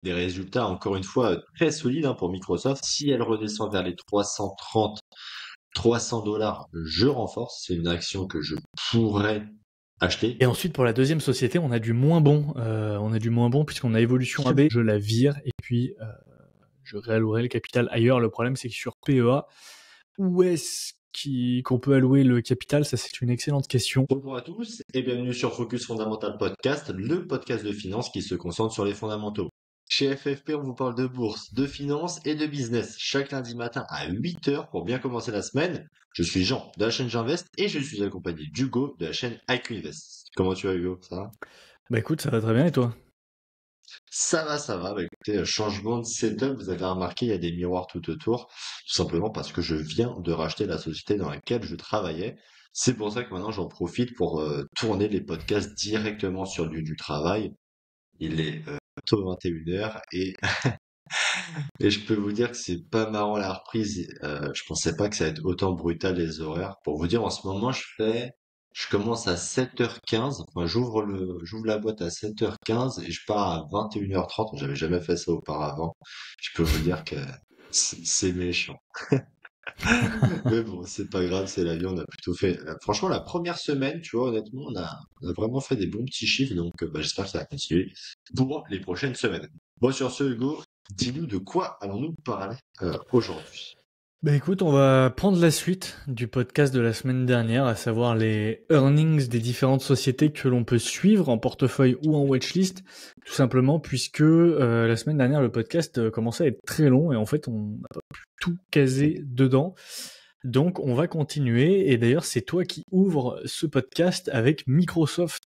des résultats, encore une fois, très solides pour Microsoft. Si elle redescend vers les 330, $300, je renforce. C'est une action que je pourrais acheter. Et ensuite, pour la deuxième société, on a du moins bon. On a du moins bon puisqu'on a Evolution AB. Je la vire et puis je réallouerai le capital ailleurs. Le problème, c'est que sur PEA, où est-ce qu'on peut allouer le capital? Ça, c'est une excellente question. Bonjour à tous et bienvenue sur Focus Fondamental Podcast, le podcast de finance qui se concentre sur les fondamentaux. Chez FFP, on vous parle de bourse, de finance et de business chaque lundi matin à 8h pour bien commencer la semaine. Je suis Jean de la chaîne J'invest et je suis accompagné d'Hugo de la chaîne IQ Invest. Comment tu vas, Hugo? Ça va? Bah écoute, ça va très bien et toi? Ça va, ça va. Bah, écoutez, changement de setup, vous avez remarqué, il y a des miroirs tout autour, tout simplement parce que je viens de racheter la société dans laquelle je travaillais. C'est pour ça que maintenant j'en profite pour tourner les podcasts directement sur le lieu du travail. Il est bientôt 21h et je peux vous dire que c'est pas marrant la reprise. Je pensais pas que ça allait être autant brutal les horaires. Pour vous dire, en ce moment, je commence à 7h15. Enfin, j'ouvre la boîte à 7h15 et je pars à 21h30. J'avais jamais fait ça auparavant. Je peux vous dire que c'est méchant. Mais bon, c'est pas grave, c'est la vie. On a plutôt fait, franchement, la première semaine, tu vois, honnêtement, on a vraiment fait des bons petits chiffres. Donc, j'espère que ça va continuer pour les prochaines semaines. Bon, sur ce, Hugo, dis-nous de quoi allons-nous parler aujourd'hui? Bah écoute, on va prendre la suite du podcast de la semaine dernière, à savoir les earnings des différentes sociétés que l'on peut suivre en portefeuille ou en watchlist, tout simplement puisque la semaine dernière le podcast commençait à être très long et en fait on n'a pas pu tout caser dedans. Donc on va continuer et d'ailleurs c'est toi qui ouvres ce podcast avec Microsoft.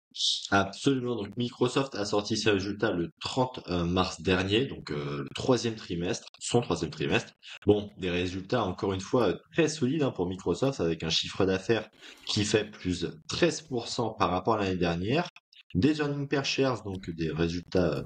Absolument. Donc, Microsoft a sorti ses résultats le 30 mars dernier, donc le son troisième trimestre. Bon, des résultats encore une fois très solides pour Microsoft, avec un chiffre d'affaires qui fait plus 13% par rapport à l'année dernière. Des earnings per share, donc des résultats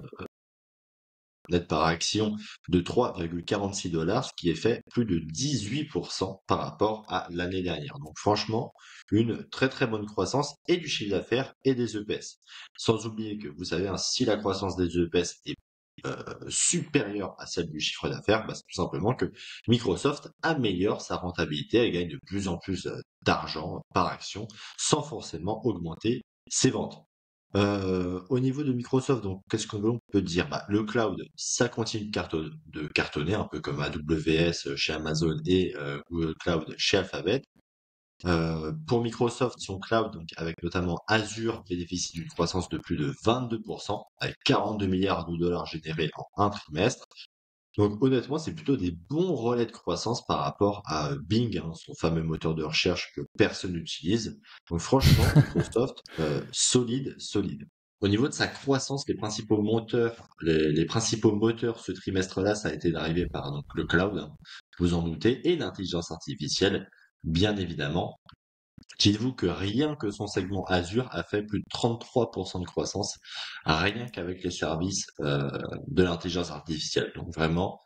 net par action de 3,46 $, ce qui est fait plus de 18% par rapport à l'année dernière. Donc franchement, une très très bonne croissance et du chiffre d'affaires et des EPS. Sans oublier que vous savez, si la croissance des EPS est supérieure à celle du chiffre d'affaires, c'est tout simplement que Microsoft améliore sa rentabilité, elle gagne de plus en plus d'argent par action sans forcément augmenter ses ventes. Au niveau de Microsoft, donc qu'est-ce qu'on peut dire? Le cloud, ça continue de cartonner, un peu comme AWS chez Amazon et Google Cloud chez Alphabet. Pour Microsoft, son cloud, donc avec notamment Azure, bénéficie d'une croissance de plus de 22%, avec 42 milliards de dollars générés en un trimestre. Donc honnêtement, c'est plutôt des bons relais de croissance par rapport à Bing, son fameux moteur de recherche que personne n'utilise. Donc franchement, Microsoft, solide, solide. Au niveau de sa croissance, les principaux moteurs ce trimestre-là, ça a été d'arriver par donc le cloud, vous en doutez, et l'intelligence artificielle, bien évidemment. Dites-vous que rien que son segment Azure a fait plus de 33% de croissance, rien qu'avec les services de l'intelligence artificielle. Donc vraiment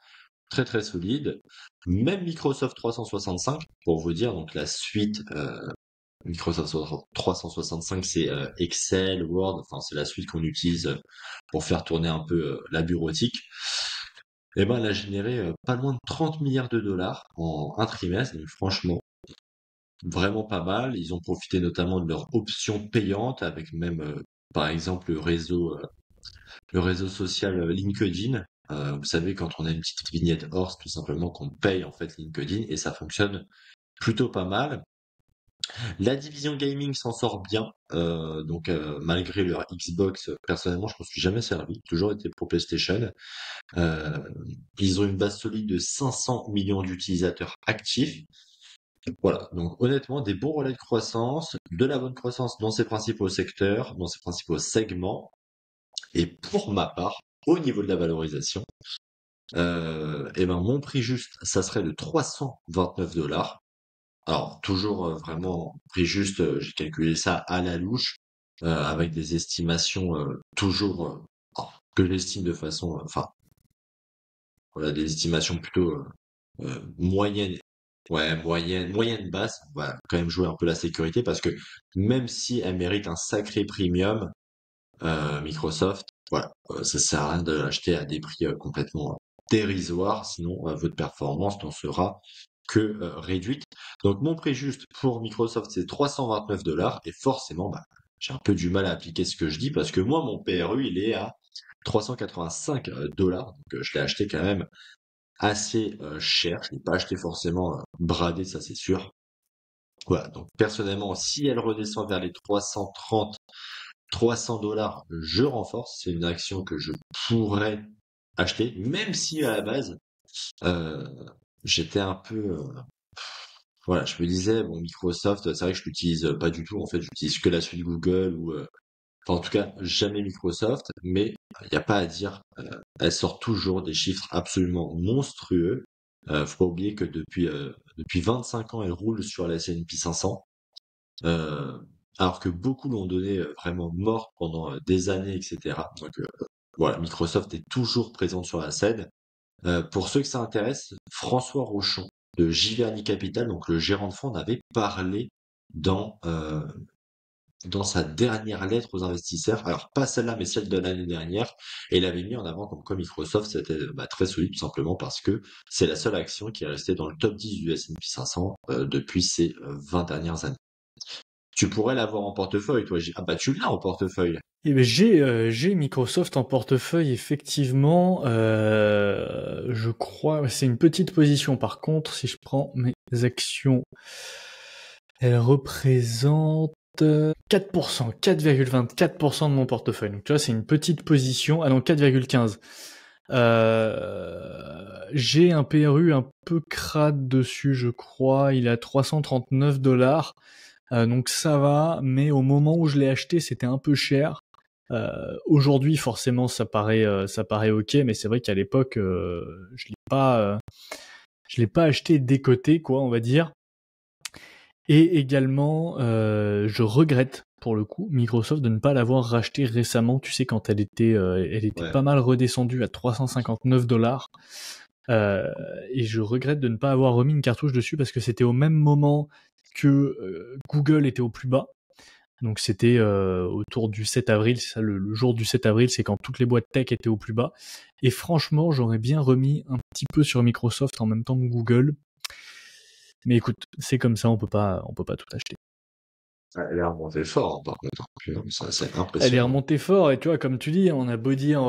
très très solide. Même Microsoft 365, pour vous dire, donc la suite Microsoft 365, c'est Excel, Word, enfin c'est la suite qu'on utilise pour faire tourner un peu la bureautique. Et elle a généré pas loin de 30 milliards de dollars en un trimestre, donc franchement vraiment pas mal. Ils ont profité notamment de leur option payante avec même, par exemple, le réseau social LinkedIn. Vous savez, quand on a une petite vignette Horse, tout simplement qu'on paye en fait LinkedIn et ça fonctionne plutôt pas mal. La division gaming s'en sort bien, donc malgré leur Xbox, personnellement, je m'en suis jamais servi, toujours été pro PlayStation. Euh, Ils ont une base solide de 500 millions d'utilisateurs actifs. Voilà, donc honnêtement, des bons relais de croissance, de la bonne croissance dans ses principaux secteurs, dans ses principaux segments. Et pour ma part, au niveau de la valorisation, mon prix juste, ça serait de 329 $. Alors, toujours vraiment, prix juste, j'ai calculé ça à la louche, avec des estimations toujours que j'estime de façon, voilà, des estimations plutôt moyennes. Ouais, moyenne basse, on va quand même jouer un peu la sécurité parce que même si elle mérite un sacré premium, Microsoft, voilà, ça sert à rien de l'acheter à des prix complètement dérisoires, sinon votre performance n'en sera que réduite. Donc mon prix juste pour Microsoft, c'est 329 $ et forcément, bah, j'ai un peu du mal à appliquer ce que je dis parce que moi, mon PRU, il est à 385 $. Donc je l'ai acheté quand même assez cher. Je l'ai pas acheté forcément bradé, ça c'est sûr. Voilà, donc personnellement, si elle redescend vers les 330, 300 $, je renforce. C'est une action que je pourrais acheter, même si à la base, euh, j'étais un peu, voilà, je me disais, bon, Microsoft, c'est vrai que je l'utilise pas du tout. En fait, j'utilise que la suite Google ou, enfin, en tout cas, jamais Microsoft, mais il n'y a pas à dire. Elle sort toujours des chiffres absolument monstrueux. Faut pas oublier que depuis 25 ans, elle roule sur la S&P 500. Euh, alors que beaucoup l'ont donné vraiment mort pendant des années, etc. Donc voilà, Microsoft est toujours présente sur la scène. Pour ceux que ça intéresse, François Rochon de Giverny Capital, donc le gérant de fonds, en avait parlé dans dans sa dernière lettre aux investisseurs. Alors pas celle-là, mais celle de l'année dernière. Et il avait mis en avant comme quoi Microsoft c'était très solide, tout simplement parce que c'est la seule action qui est restée dans le top 10 du S&P 500 depuis ces 20 dernières années. Tu pourrais l'avoir en portefeuille, toi. Ah bah tu l'as en portefeuille. Eh ben j'ai Microsoft en portefeuille effectivement. Je crois c'est une petite position. Par contre, si je prends mes actions, elles représentent 4%, 4,24% de mon portefeuille. Donc tu vois, c'est une petite position. Ah non, 4,15. J'ai un PRU un peu crade dessus, je crois. Il est à 339 $. Donc ça va, mais au moment où je l'ai acheté, c'était un peu cher. Aujourd'hui, forcément, ça paraît ok, mais c'est vrai qu'à l'époque, je l'ai pas acheté décoté, quoi, on va dire. Et également, je regrette pour le coup Microsoft de ne pas l'avoir racheté récemment. Tu sais, quand elle était Ouais. pas mal redescendue à 359 $. Et je regrette de ne pas avoir remis une cartouche dessus parce que c'était au même moment que Google était au plus bas. Donc c'était autour du 7 avril, c'est ça, le jour du 7 avril, c'est quand toutes les boîtes tech étaient au plus bas. Et franchement, j'aurais bien remis un petit peu sur Microsoft en même temps que Google. Mais écoute, c'est comme ça, on peut pas tout acheter. Elle est remontée fort, par contre. Putain, ça, c'est Elle est impressionnant. remontée fort et tu vois, comme tu dis, on a beau dire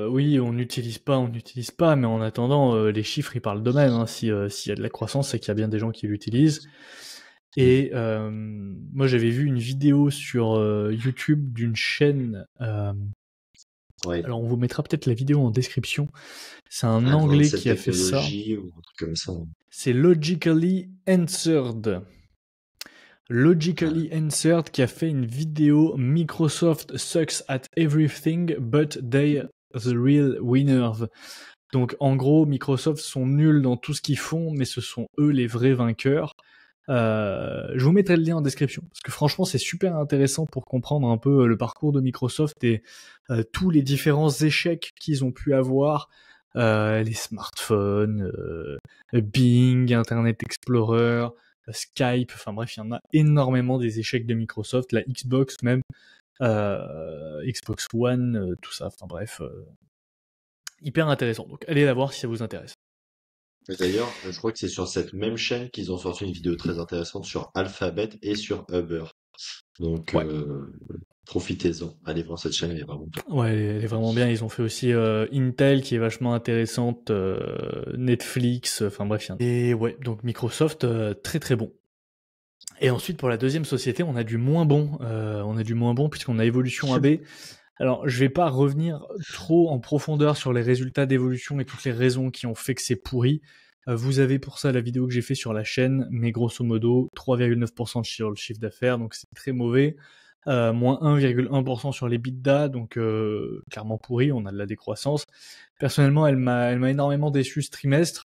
oui, on n'utilise pas, mais en attendant, les chiffres ils parlent d'eux-mêmes. Hein. S'il y a de la croissance, c'est qu'il y a bien des gens qui l'utilisent. Et moi, j'avais vu une vidéo sur YouTube d'une chaîne. Ouais. Alors, on vous mettra peut-être la vidéo en description. C'est un Anglais Advanced qui a fait ça. Technology ou un truc comme ça. C'est Logically Answered. Ah, Logically Answered qui a fait une vidéo Microsoft sucks at everything but they the real winners. Donc en gros, Microsoft sont nuls dans tout ce qu'ils font, mais ce sont eux les vrais vainqueurs. Je vous mettrai le lien en description parce que franchement c'est super intéressant pour comprendre un peu le parcours de Microsoft et tous les différents échecs qu'ils ont pu avoir, les smartphones, Bing, Internet Explorer, Skype, enfin bref il y en a énormément des échecs de Microsoft, la Xbox même, Xbox One, tout ça, enfin bref, hyper intéressant. Donc allez la voir si ça vous intéresse. et d'ailleurs, je crois que c'est sur cette même chaîne qu'ils ont sorti une vidéo très intéressante sur Alphabet et sur Uber. Donc, Ouais. profitez-en. Allez voir cette chaîne, elle est vraiment top. Ouais, elle est vraiment bien. Ils ont fait aussi Intel qui est vachement intéressante, Netflix, enfin bref. Et ouais, donc Microsoft, très très bon. Et ensuite pour la deuxième société, on a du moins bon. On a du moins bon puisqu'on a Evolution AB. Alors je vais pas revenir trop en profondeur sur les résultats d'Evolution et toutes les raisons qui ont fait que c'est pourri. Vous avez pour ça la vidéo que j'ai fait sur la chaîne, mais grosso modo 3,9% sur le chiffre d'affaires, donc c'est très mauvais. Moins 1,1% sur les bidas, donc clairement pourri, on a de la décroissance. Personnellement, elle m'a énormément déçu ce trimestre.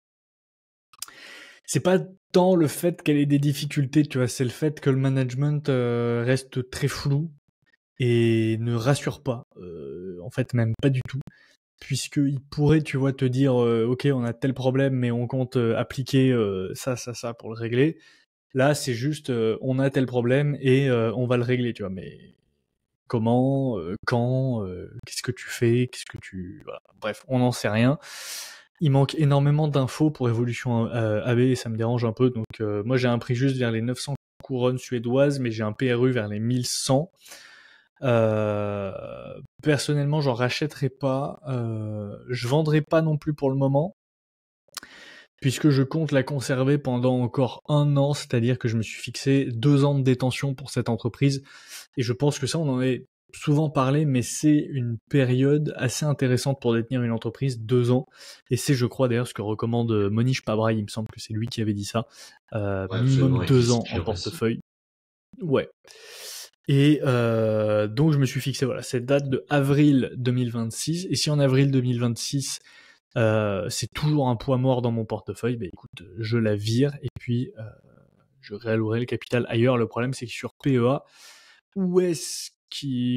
C'est pas tant le fait qu'elle ait des difficultés, tu vois, c'est le fait que le management reste très flou et ne rassure pas. En fait, même pas du tout. Puisqu'il pourrait, tu vois, te dire, ok, on a tel problème, mais on compte appliquer ça pour le régler. Là, c'est juste, on a tel problème et on va le régler, tu vois. Mais comment, quand, qu'est-ce que tu fais, voilà. Bref, on n'en sait rien. Il manque énormément d'infos pour Evolution AB et ça me dérange un peu. Donc moi j'ai un prix juste vers les 900 couronnes suédoises, mais j'ai un PRU vers les 1100. Personnellement, j'en rachèterai pas. Je vendrai pas non plus pour le moment, puisque je compte la conserver pendant encore 1 an, c'est-à-dire que je me suis fixé 2 ans de détention pour cette entreprise. Et je pense que ça, on en a souvent parlé, mais c'est une période assez intéressante pour détenir une entreprise, 2 ans. Et c'est, je crois d'ailleurs, ce que recommande Monish Pabrai, il me semble que c'est lui qui avait dit ça. Ouais, Minimum absolument, 2 ans en inspire aussi. portefeuille. Ouais. Et donc je me suis fixé voilà cette date de avril 2026. Et si en avril 2026 c'est toujours un poids mort dans mon portefeuille, bah écoute, je la vire et puis je réallouerai le capital ailleurs. Le problème c'est que sur PEA, où est-ce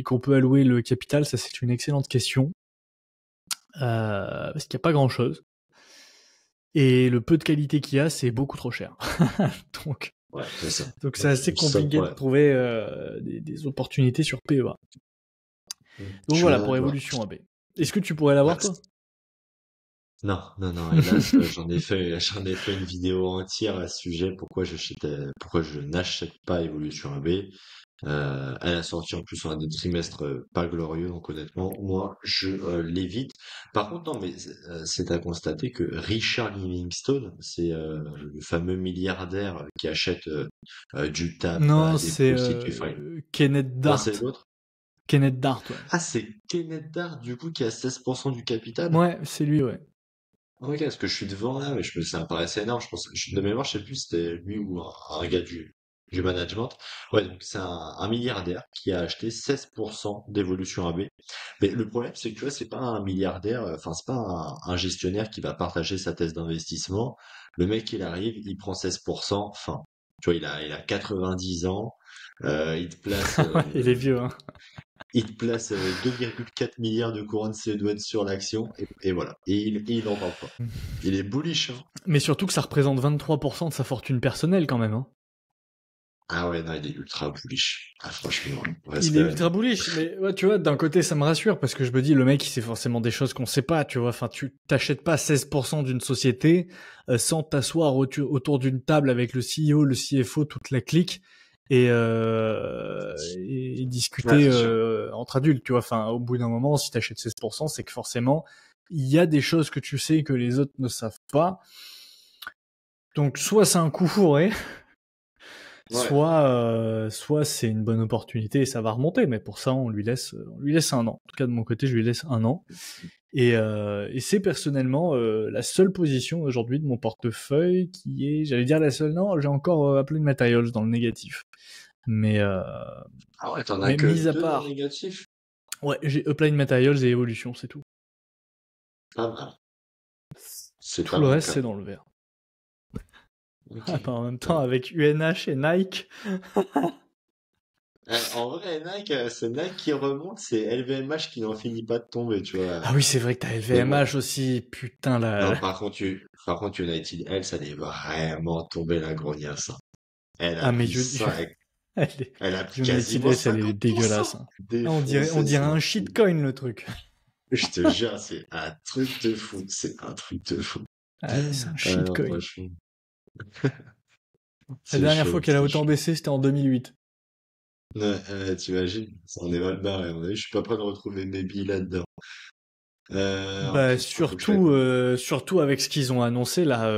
qu'on peut allouer le capital? Ça c'est une excellente question. Parce qu'il n'y a pas grand chose. Et le peu de qualité qu'il y a, c'est beaucoup trop cher. Donc Ouais, c'est ça. donc c'est assez compliqué de trouver des opportunités sur PEA. Donc voilà pour Evolution AB. Est-ce que tu pourrais l'avoir toi? Non, hélas, j'en ai fait une vidéo entière à ce sujet, pourquoi je n'achète pas Evolution AB. Elle a sorti en plus un des trimestres pas glorieux, donc honnêtement, moi, je l'évite. Par contre, non, mais c'est à constater que Richard Livingstone, c'est le fameux milliardaire qui achète du tap à Non, des c'est prostituées. Enfin, Kenneth non, Dart. c'est l'autre. Kenneth Dart, ouais. Ah, c'est Kenneth Dart, du coup, qui a 16% du capital. Ouais, c'est lui, ouais. Ok, parce que je suis devant là, mais ça me paraissait énorme. Je pense, de mémoire, je sais plus si c'était lui ou un gars du management. Ouais, donc c'est un milliardaire qui a acheté 16% d'Evolution AB. Mais le problème, c'est que tu vois, c'est pas un milliardaire, enfin, c'est pas un gestionnaire qui va partager sa thèse d'investissement. Le mec, il arrive, il prend 16%, enfin, tu vois, il a 90 ans, il te place, Il est vieux, hein. il te place 2,4 milliards de couronnes suédoises sur l'action, et voilà. Et il n'en parle pas. Il est bullish, hein. Mais surtout que ça représente 23% de sa fortune personnelle quand même, hein. Ah ouais, non, il est ultra bullish. Ah, franchement, Il est respect. ultra bullish, mais ouais, tu vois, d'un côté, ça me rassure parce que je me dis, le mec, il sait forcément des choses qu'on sait pas, tu vois. Enfin, tu t'achètes pas 16% d'une société sans t'asseoir autour d'une table avec le CEO, le CFO, toute la clique et Ouais, discuter c'est sûr. entre adultes, tu vois. Enfin, au bout d'un moment, si t'achètes 16%, c'est que forcément, il y a des choses que tu sais que les autres ne savent pas. Donc, soit c'est un coup fourré, Ouais. soit c'est une bonne opportunité et ça va remonter, mais pour ça on lui laisse 1 an. En tout cas de mon côté, je lui laisse 1 an. Et c'est personnellement la seule position aujourd'hui de mon portefeuille qui est, j'allais dire la seule, non, j'ai encore Applied Materials dans le négatif. Mais Ah ouais, t'en as mais que mis à deux dans le part, négatif? ouais, j'ai Applied Materials et Evolution, c'est tout. Pas mal. C'est Tout pas le mal, reste quand c'est même. dans le vert. Ok. Ah, bah, en même temps Ouais. avec UNH et Nike. En vrai, Nike, c'est Nike qui remonte, c'est LVMH qui n'en finit pas de tomber, tu vois. Ah oui, c'est vrai que t'as Mais bon. LVMH aussi, putain Non, là. par contre, United, elle, ça n'est vraiment tombé la grognasse, hein. Elle a Ah mais pris ça, Elle est... elle a pris United quasiment S, elle est 50%. dégueulasse, hein. Ah, on Défoncé, dirait c'est un un fou. shitcoin, le truc. Je te jure, c'est un truc de fou. C'est un truc de fou. Ah, c'est un Non, shitcoin. franchement, La c'est dernière fois chaud, qu'elle a c'est autant chaud. baissé, c'était en 2008. Ouais, t'imagines? Ça en est mal barré. Je suis pas prêt de retrouver mes billes là-dedans. Bah Faut que je fasse. surtout avec ce qu'ils ont annoncé là,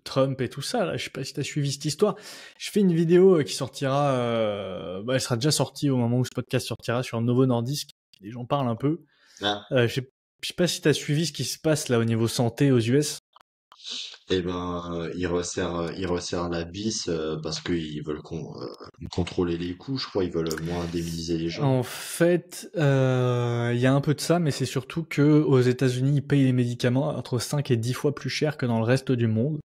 Trump et tout ça. Là, je sais pas si t'as suivi cette histoire. Je fais une vidéo qui sortira. Elle sera déjà sortie au moment où ce podcast sortira sur Novo Nordisk. Et j'en parle un peu. Ah, Je sais pas si t'as suivi ce qui se passe là au niveau santé aux US. eh ben, ils resserrent la vis parce qu'ils veulent contrôler les coûts, je crois. Ils veulent moins indemniser les gens. En fait, il y a un peu de ça, mais c'est surtout que aux États-Unis, ils payent les médicaments entre 5 et 10 fois plus cher que dans le reste du monde.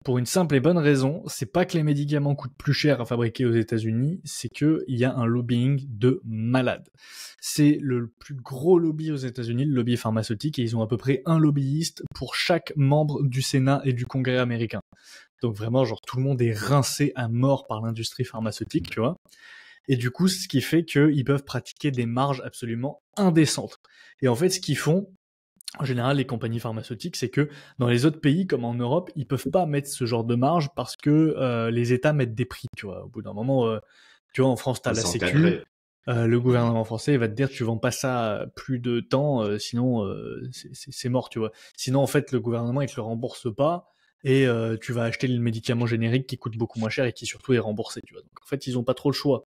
Pour une simple et bonne raison, c'est pas que les médicaments coûtent plus cher à fabriquer aux États-Unis, c'est que il y a un lobbying de malade. C'est le plus gros lobby aux États-Unis, le lobby pharmaceutique, et ils ont à peu près un lobbyiste pour chaque membre du Sénat et du Congrès américain. Donc vraiment, genre tout le monde est rincé à mort par l'industrie pharmaceutique, tu vois. Et du coup, ce qui fait qu'ils peuvent pratiquer des marges absolument indécentes. Et en fait, ce qu'ils font, en général, les compagnies pharmaceutiques, c'est que dans les autres pays, comme en Europe, ils peuvent pas mettre ce genre de marge parce que les États mettent des prix, tu vois. Au bout d'un moment, tu vois, en France, t'as Ouais, la c'est Sécu, encadré. le Ouais. gouvernement français il va te dire tu vends pas ça plus de temps, sinon c'est mort, tu vois. Sinon, en fait, le gouvernement il te le rembourse pas et tu vas acheter le médicament générique qui coûte beaucoup moins cher et qui surtout est remboursé, tu vois. Donc en fait, ils ont pas trop le choix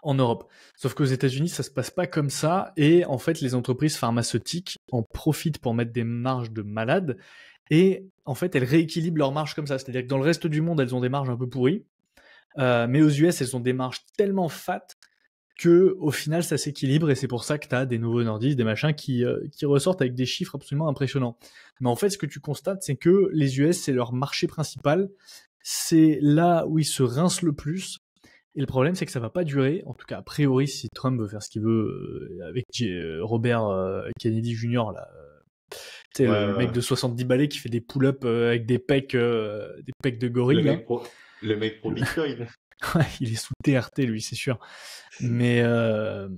en Europe. Sauf qu'aux États-Unis, ça se passe pas comme ça et en fait, les entreprises pharmaceutiques en profitent pour mettre des marges de malade et en fait, elles rééquilibrent leurs marges comme ça. C'est-à-dire que dans le reste du monde, elles ont des marges un peu pourries, mais aux US, elles ont des marges tellement fat que au final ça s'équilibre et c'est pour ça que tu as des nouveaux nordistes, des machins qui ressortent avec des chiffres absolument impressionnants. Mais en fait, ce que tu constates, c'est que les US, c'est leur marché principal, c'est là où ils se rincent le plus. Et le problème, c'est que ça va pas durer. En tout cas, a priori, si Trump veut faire ce qu'il veut avec Robert Kennedy Jr., là, tu sais, Ouais, le mec ouais. de 70 balais qui fait des pull-ups avec des pecs de gorille, là. Le mec pro Bitcoin. Il est sous TRT, lui, c'est sûr. Mais, euh,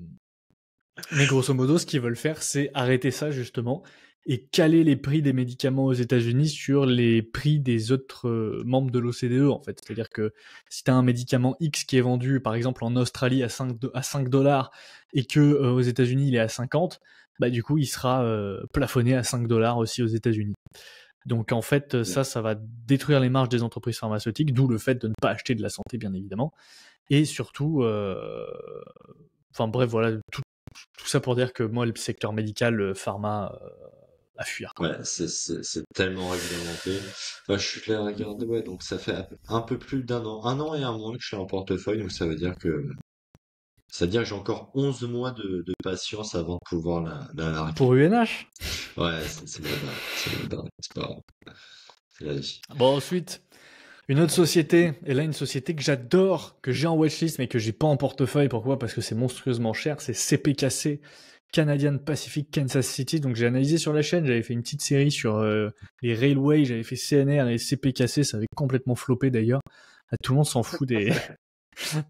Mais grosso modo, ce qu'ils veulent faire, c'est arrêter ça justement et caler les prix des médicaments aux États-Unis sur les prix des autres membres de l'OCDE en fait. C'est-à-dire que si tu as un médicament X qui est vendu par exemple en Australie à 5 dollars et que aux États-Unis il est à 50, bah du coup il sera plafonné à 5 dollars aussi aux États-Unis. Donc en fait ça va détruire les marges des entreprises pharmaceutiques, d'où le fait de ne pas acheter de la santé bien évidemment. Et surtout, enfin bref voilà, tout ça pour dire que moi, le secteur médical, le pharma, à fuir, quoi. Ouais, c'est tellement réglementé. Enfin, je suis clair à regarder, ouais, donc ça fait un peu plus un an et un mois que je suis en portefeuille, donc ça veut dire que j'ai encore 11 mois de patience avant de pouvoir la larguer. Pour UNH. Ouais, c'est la dalle, c'est la dalle, c'est pas grave, c'est la vie. Bon, ensuite, une autre société, et là, une société que j'adore, que j'ai en watchlist, mais que j'ai pas en portefeuille. Pourquoi? Parce que c'est monstrueusement cher. C'est CPKC, Canadian Pacific Kansas City. Donc, j'ai analysé sur la chaîne. J'avais fait une petite série sur les railways. J'avais fait CNR et CPKC. Ça avait complètement floppé d'ailleurs. Tout le monde s'en fout des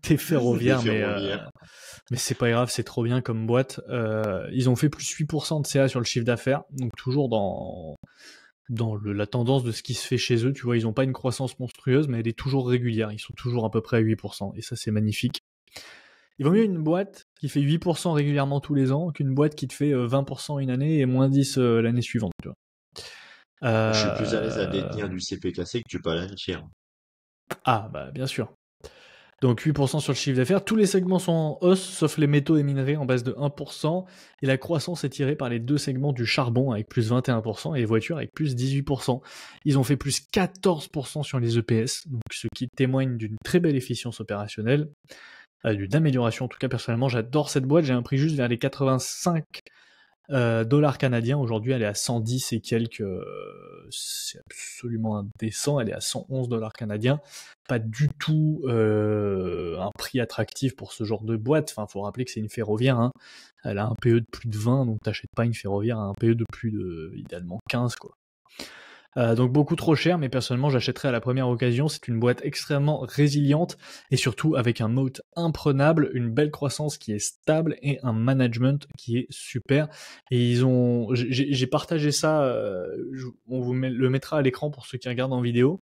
Des ferroviaires, ferroviaires. mais c'est pas grave, c'est trop bien comme boîte. Ils ont fait plus 8% de CA sur le chiffre d'affaires, donc toujours dans la tendance de ce qui se fait chez eux. Tu vois, ils ont pas une croissance monstrueuse, mais elle est toujours régulière. Ils sont toujours à peu près à 8%, et ça c'est magnifique. Il vaut mieux une boîte qui fait 8% régulièrement tous les ans qu'une boîte qui te fait 20% une année et moins 10 l'année suivante. Tu vois. Je suis plus à l'aise à Euh... détenir du CPKC que du Palantir. Ah, bah bien sûr. Donc 8% sur le chiffre d'affaires. Tous les segments sont en hausse, sauf les métaux et minerais en baisse de 1%. Et la croissance est tirée par les deux segments du charbon avec plus 21% et les voitures avec plus 18%. Ils ont fait plus 14% sur les EPS, donc ce qui témoigne d'une très belle efficience opérationnelle, d'une amélioration. En tout cas, personnellement, j'adore cette boîte. J'ai un prix juste vers les 85 dollars canadiens. Aujourd'hui, elle est à 110 et quelques. C'est absolument indécent. Elle est à 111 dollars canadiens. Pas du tout un prix attractif pour ce genre de boîte. Enfin, faut rappeler que c'est une ferroviaire. Hein. Elle a un PE de plus de 20, donc t'achètes pas une ferroviaire à un PE de plus de, idéalement 15, quoi. Donc beaucoup trop cher, mais personnellement j'achèterais à la première occasion. C'est une boîte extrêmement résiliente et surtout avec un moat imprenable, une belle croissance qui est stable et un management qui est super. Et j'ai partagé ça, on vous le mettra à l'écran pour ceux qui regardent en vidéo.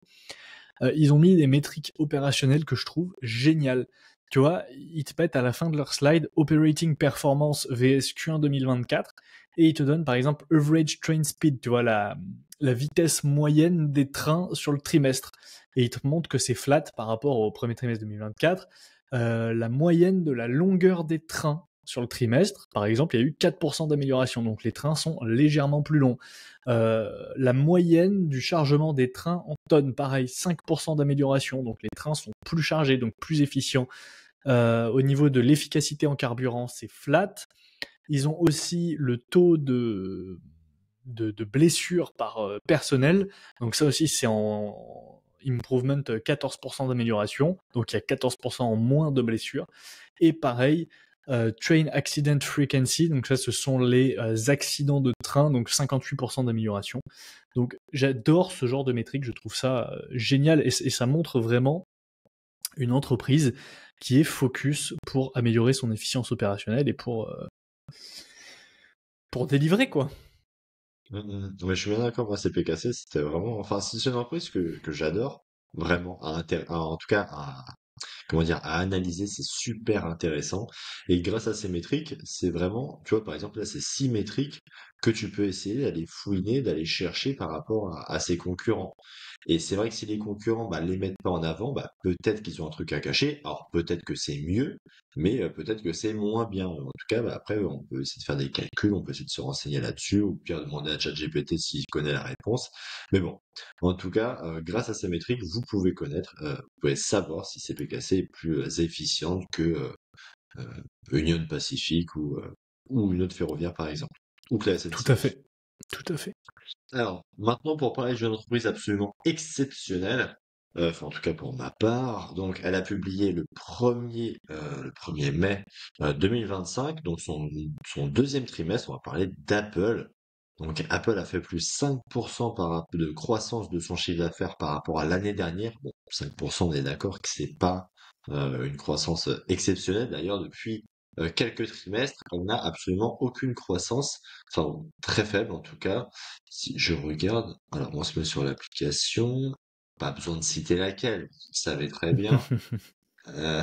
Ils ont mis des métriques opérationnelles que je trouve géniales. Tu vois, ils te mettent à la fin de leur slide Operating Performance vs Q1 2024 et ils te donnent par exemple Average Train Speed, tu vois, la vitesse moyenne des trains sur le trimestre. Et ils te montrent que c'est flat par rapport au premier trimestre 2024. La moyenne de la longueur des trains sur le trimestre, par exemple, il y a eu 4% d'amélioration, donc les trains sont légèrement plus longs. La moyenne du chargement des trains en tonnes, pareil, 5% d'amélioration, donc les trains sont plus chargés, donc plus efficients. Au niveau de l'efficacité en carburant, c'est flat. Ils ont aussi le taux de blessures par personnel, donc ça aussi c'est en improvement 14% d'amélioration, donc il y a 14% en moins de blessures. Et pareil, train accident frequency, donc ça ce sont les accidents de train, donc 58% d'amélioration. Donc j'adore ce genre de métrique, je trouve ça génial et ça montre vraiment une entreprise qui est focus pour améliorer son efficience opérationnelle et pour délivrer, quoi. Mais je suis bien d'accord, moi, CPKC, c'était vraiment, enfin, c'est une entreprise que j'adore, vraiment, en tout cas, comment dire, à analyser, c'est super intéressant. Et grâce à ces métriques, c'est vraiment, tu vois, par exemple, là, c'est 6 métriques que tu peux essayer d'aller fouiner, d'aller chercher par rapport à ses concurrents. Et c'est vrai que si les concurrents, bah, les mettent pas en avant, bah, peut-être qu'ils ont un truc à cacher. Alors, peut-être que c'est mieux, mais peut-être que c'est moins bien. En tout cas, bah, après, on peut essayer de faire des calculs, on peut essayer de se renseigner là-dessus, ou pire, demander à ChatGPT s'il connaît la réponse. Mais bon, en tout cas, grâce à ces métriques, vous pouvez connaître, vous pouvez savoir si CPKC est plus efficiente que euh, Union Pacific ou une autre ferroviaire, par exemple, ou que la Tout à SNCF. fait. Tout à fait. Alors, maintenant, pour parler d'une entreprise absolument exceptionnelle, enfin, en tout cas pour ma part, donc elle a publié le 1er mai 2025, donc son deuxième trimestre, on va parler d'Apple. Donc Apple a fait plus 5% de croissance de son chiffre d'affaires par rapport à l'année dernière. Bon, 5%, on est d'accord que c'est pas une croissance exceptionnelle. D'ailleurs, depuis quelques trimestres, on n'a absolument aucune croissance, enfin très faible en tout cas. Si je regarde, alors on se met sur l'application, pas besoin de citer laquelle, vous savez très bien. Euh,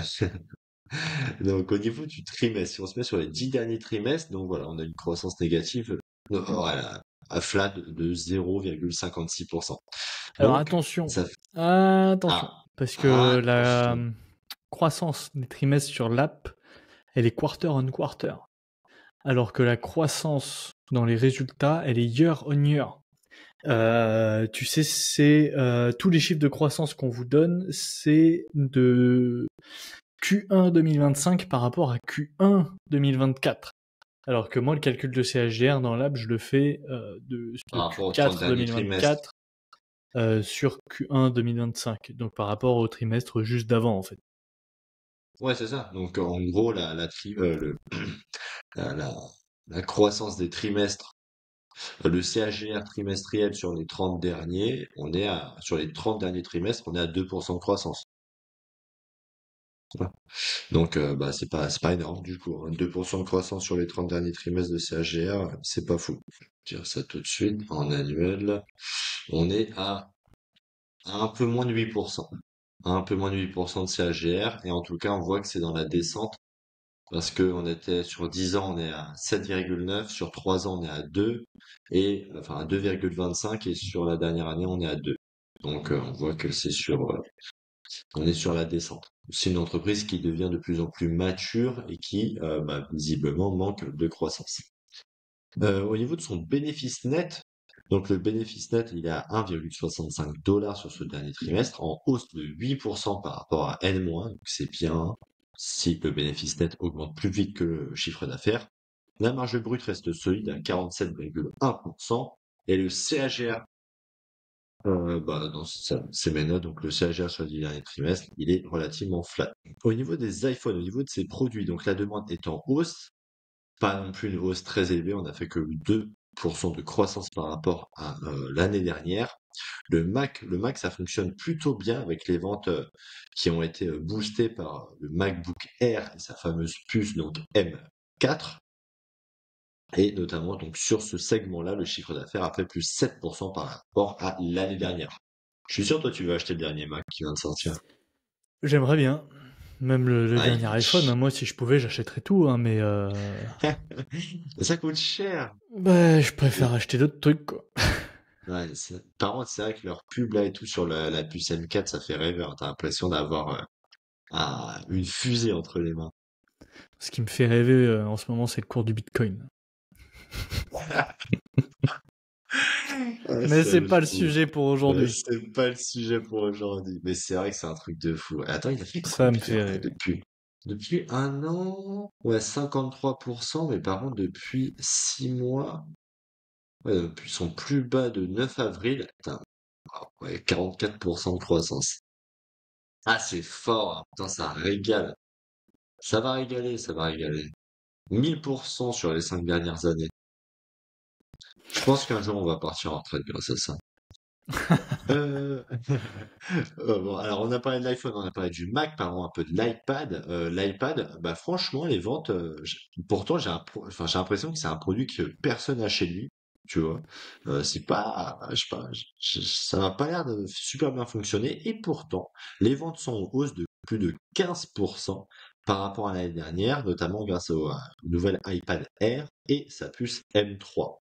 donc au niveau du trimestre, si on se met sur les 10 derniers trimestres, donc voilà, on a une croissance négative, voilà, à flat de 0,56%. Alors Donc, attention, ça fait... attention, Ah, parce que la attention. croissance des trimestres sur l'app, elle est quarter on quarter, alors que la croissance dans les résultats, elle est year on year. Tu sais, c'est tous les chiffres de croissance qu'on vous donne, c'est de Q1 2025 par rapport à Q1 2024. Alors que moi, le calcul de CHGR dans l'app, je le fais de Par rapport aux 30 Q4 derniers trimestres. 2024 sur Q1 2025. Donc par rapport au trimestre juste d'avant, en fait. Ouais, c'est ça. Donc en gros, la, la, la croissance des trimestres, le CAGR trimestriel sur les 30 derniers, sur les 30 derniers trimestres, on est à 2% de croissance. Voilà. Donc, bah, c'est pas énorme du coup, hein. 2% de croissance sur les 30 derniers trimestres de CAGR, c'est pas fou. Je vais dire ça tout de suite, en annuel, on est à un peu moins de 8%. Un peu moins de 8% de CAGR, et en tout cas, on voit que c'est dans la descente, parce que on était sur 10 ans, on est à 7,9, sur 3 ans, on est à 2, et enfin à 2,25, et sur la dernière année, on est à 2. Donc, on voit que on est sur la descente. C'est une entreprise qui devient de plus en plus mature et qui, bah, visiblement, manque de croissance. Au niveau de son bénéfice net, donc le bénéfice net, il est à 1,65 dollars sur ce dernier trimestre, en hausse de 8% par rapport à N-, donc c'est bien si le bénéfice net augmente plus vite que le chiffre d'affaires. La marge brute reste solide à 47,1%, et le CAGR, bah, c'est mes notes, donc le CAGR sur les 10 derniers trimestres, il est relativement flat. Au niveau des iPhones, au niveau de ses produits, donc la demande est en hausse, pas non plus une hausse très élevée, on n'a fait que 2% de croissance par rapport à l'année dernière. Le Mac, ça fonctionne plutôt bien avec les ventes qui ont été boostées par le MacBook Air et sa fameuse puce, donc M4. Et notamment, donc, sur ce segment-là, le chiffre d'affaires a fait plus 7% par rapport à l'année dernière. Je suis sûr, toi, tu veux acheter le dernier Mac qui vient de sortir. J'aimerais bien. Même le Ah, il dernier coûte iPhone, hein, moi si je pouvais j'achèterais tout, hein, mais ça coûte cher. bah, je Et- préfère acheter d'autres trucs, quoi. Ouais, par contre, c'est vrai que leur pub là et tout sur la puce M4, ça fait rêver, hein. T'as l'impression d'avoir une fusée entre les mains. Ce qui me fait rêver en ce moment, c'est le cours du Bitcoin. Ouais, Mais ça c'est me pas le fout. sujet pour aujourd'hui. C'est pas le sujet pour aujourd'hui. Mais c'est vrai que c'est un truc de fou. Attends, il a fait Ça me combien fait là, rêver. depuis un an? Ouais, 53%, mais par contre, depuis 6 mois, ouais, depuis son plus bas de 9 avril, putain, ouais, 44% de croissance. Ah, c'est fort, hein. Putain, ça régale. Ça va régaler, ça va régaler. 1000% sur les 5 dernières années. Je pense qu'un jour, on va partir en retraite grâce à ça. Euh, bon, alors on a parlé de l'iPhone, on a parlé du Mac, parlons un peu de l'iPad. L'iPad, bah franchement, les ventes, pourtant enfin, j'ai l'impression que c'est un produit que personne n'a chez lui, tu vois. C'est pas, je sais pas, ça n'a pas l'air de super bien fonctionner, et pourtant, les ventes sont en hausse de plus de 15% par rapport à l'année dernière, notamment grâce au nouvel iPad Air et sa puce M3.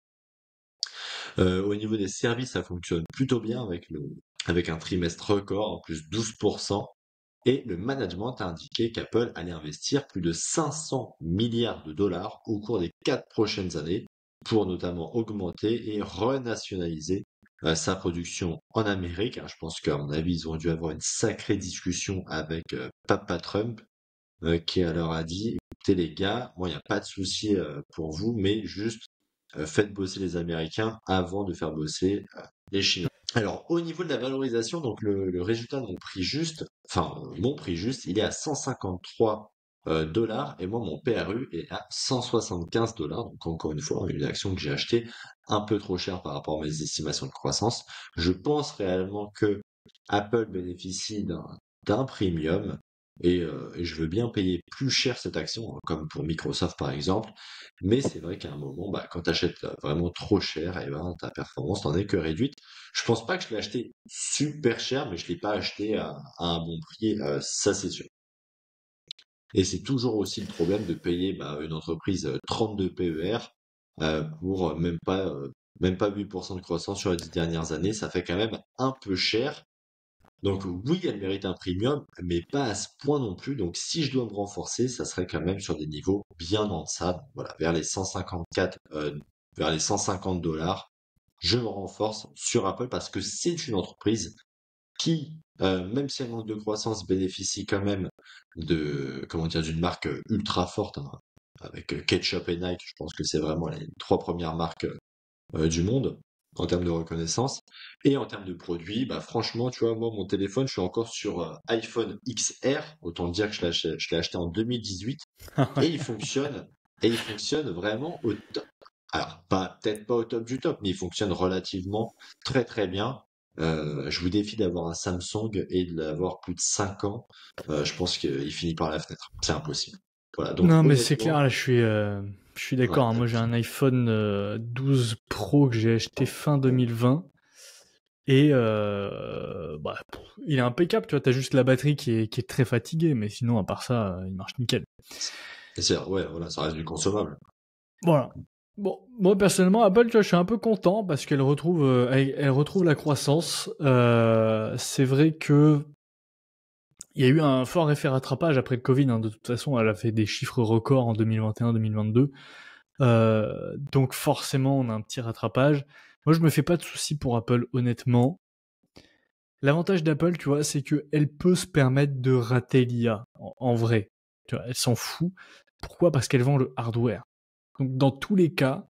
Au niveau des services, ça fonctionne plutôt bien avec un trimestre record, en plus 12%. Et le management a indiqué qu'Apple allait investir plus de 500 milliards de dollars au cours des 4 prochaines années pour notamment augmenter et renationaliser sa production en Amérique. Alors, je pense qu'à mon avis, ils ont dû avoir une sacrée discussion avec Papa Trump, qui leur a dit, écoutez les gars, moi il n'y a pas de souci pour vous, mais juste faites bosser les Américains avant de faire bosser les Chinois. Alors, au niveau de la valorisation, donc le résultat de mon prix juste, enfin, mon prix juste, il est à 153 dollars et moi, mon PRU est à 175 dollars. Donc, encore une fois, une action que j'ai achetée un peu trop chère par rapport à mes estimations de croissance. Je pense réellement que Apple bénéficie d'un premium et je veux bien payer plus cher cette action, comme pour Microsoft par exemple. Mais c'est vrai qu'à un moment, bah, quand tu achètes vraiment trop cher, et ben, ta performance n'en est que réduite. Je pense pas que je l'ai acheté super cher, mais je l'ai pas acheté à un bon prix, ça c'est sûr. Et c'est toujours aussi le problème de payer bah, une entreprise 32 PER pour même pas 8% de croissance sur les 10 dernières années. Ça fait quand même un peu cher. Donc oui, elle mérite un premium, mais pas à ce point non plus. Donc si je dois me renforcer, ça serait quand même sur des niveaux bien en deçà. Donc, voilà, vers les 154, vers les 150 dollars. Je me renforce sur Apple parce que c'est une entreprise qui, même si elle manque de croissance, bénéficie quand même comment dire, d'une marque ultra forte, hein, avec Ketchup et Nike. Je pense que c'est vraiment les 3 premières marques du monde en termes de reconnaissance. Et en termes de produits, bah franchement, tu vois, moi, mon téléphone, je suis encore sur iPhone XR, autant dire que je l'ai acheté en 2018, et il fonctionne vraiment au top. Alors, peut-être pas au top du top, mais il fonctionne relativement très très bien. Je vous défie d'avoir un Samsung et de l'avoir plus de 5 ans. Je pense qu'il finit par la fenêtre. C'est impossible. Voilà, donc Non, mais c'est clair, honnêtement, là, je suis d'accord, hein. ouais, Moi, j'ai un iPhone 12 Pro que j'ai acheté fin 2020. Et bah, il est impeccable, tu vois, t'as juste la batterie qui est très fatiguée, mais sinon, à part ça, il marche nickel. ouais, voilà, ça reste du consommable. Voilà. Bon, moi personnellement, Apple, tu vois, je suis un peu content parce elle retrouve la croissance. C'est vrai que il y a eu un fort effet rattrapage après le Covid, hein. De toute façon, elle a fait des chiffres records en 2021-2022. Donc forcément, on a un petit rattrapage. Moi, je me fais pas de soucis pour Apple, honnêtement. L'avantage d'Apple, tu vois, c'est qu'elle peut se permettre de rater l'IA, en vrai. Tu vois, elle s'en fout. Pourquoi? Parce qu'elle vend le hardware. Donc, dans tous les cas,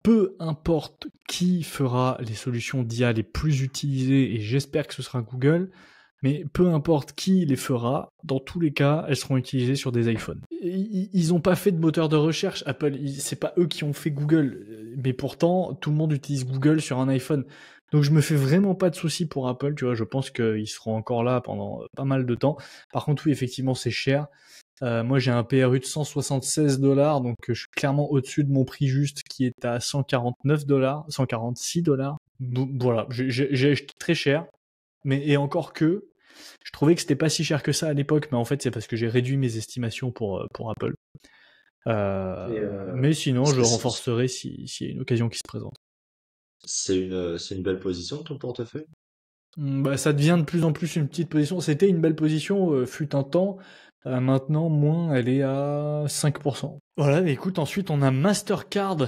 peu importe qui fera les solutions d'IA les plus utilisées, et j'espère que ce sera Google, mais peu importe qui les fera, dans tous les cas, elles seront utilisées sur des iPhones. Ils n'ont pas fait de moteur de recherche, Apple, c'est pas eux qui ont fait Google, mais pourtant, tout le monde utilise Google sur un iPhone. Donc je me fais vraiment pas de soucis pour Apple, tu vois, je pense qu'ils seront encore là pendant pas mal de temps. Par contre, oui, effectivement, c'est cher. Moi, j'ai un PRU de 176 dollars, donc je suis clairement au-dessus de mon prix juste qui est à 149 dollars, 146 dollars. Voilà, j'ai acheté très cher, mais et encore que, je trouvais que c'était pas si cher que ça à l'époque, mais en fait, c'est parce que j'ai réduit mes estimations pour Apple. Et, Mais sinon, je c'est c'est- renforcerai s'il y a une occasion qui se présente. c'est une belle position de ton portefeuille. Bah, ça devient de plus en plus une petite position. C'était une belle position, fut un temps. Maintenant, moins, elle est à 5%. Voilà, mais écoute, ensuite, on a Mastercard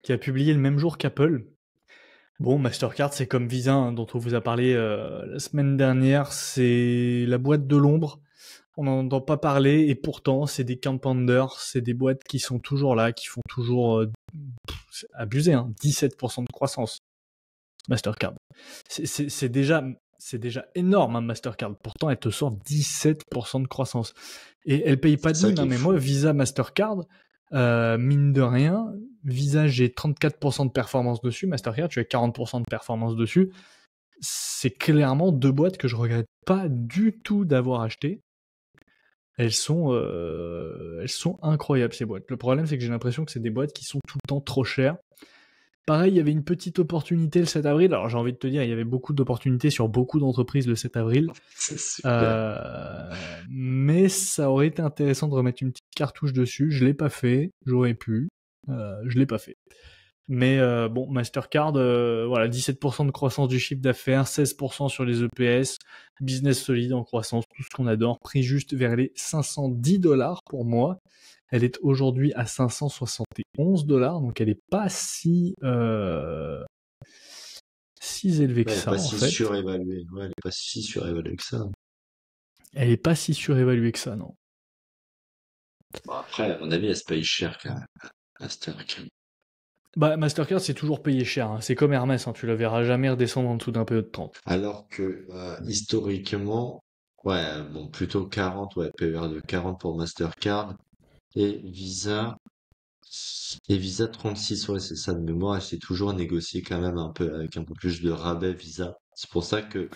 qui a publié le même jour qu'Apple. Bon, Mastercard, c'est comme Visa, hein, dont on vous a parlé la semaine dernière. C'est la boîte de l'ombre. On n'en entend pas parler, et pourtant, c'est des contenders, c'est des boîtes qui sont toujours là, qui font toujours abusé, hein, 17% de croissance. Mastercard. C'est déjà énorme, hein, Mastercard. Pourtant, elle te sort 17% de croissance. Et elle paye pas C'est de ça mine, qui hein, est mais moi, fou. Visa, Mastercard, mine de rien, Visa, j'ai 34% de performance dessus. Mastercard, tu as 40% de performance dessus. c'est clairement deux boîtes que je regrette pas du tout d'avoir achetées. Elles sont incroyables ces boîtes. Le problème, c'est que j'ai l'impression que c'est des boîtes qui sont tout le temps trop chères. Pareil, il y avait une petite opportunité le 7 avril. Alors j'ai envie de te dire, il y avait beaucoup d'opportunités sur beaucoup d'entreprises le 7 avril. C'est super. Mais ça aurait été intéressant de remettre une petite cartouche dessus. Je l'ai pas fait. J'aurais pu. Je l'ai pas fait. Mais bon, Mastercard, voilà, 17% de croissance du chiffre d'affaires, 16% sur les EPS, business solide en croissance, tout ce qu'on adore, prix juste vers les $510 pour moi. Elle est aujourd'hui à $571, donc elle est pas si élevée que Ouais, elle est ça pas en si fait. surévaluée. Ouais, elle est pas si surévaluée que ça. Elle est pas si surévaluée que ça, non. Bon, après, à mon avis, elle se paye cher quand même, Mastercard. Bah, Mastercard, c'est toujours payé cher, hein. C'est comme Hermès, hein. Tu la verras jamais redescendre en dessous d'un PE de 30. Alors que historiquement, ouais, bon, plutôt 40, ouais, PER de 40 pour Mastercard et Visa. Et Visa 36, ouais, c'est ça de mémoire. C'est toujours négocié quand même un peu avec un peu plus de rabais Visa. C'est pour ça que, Ouais,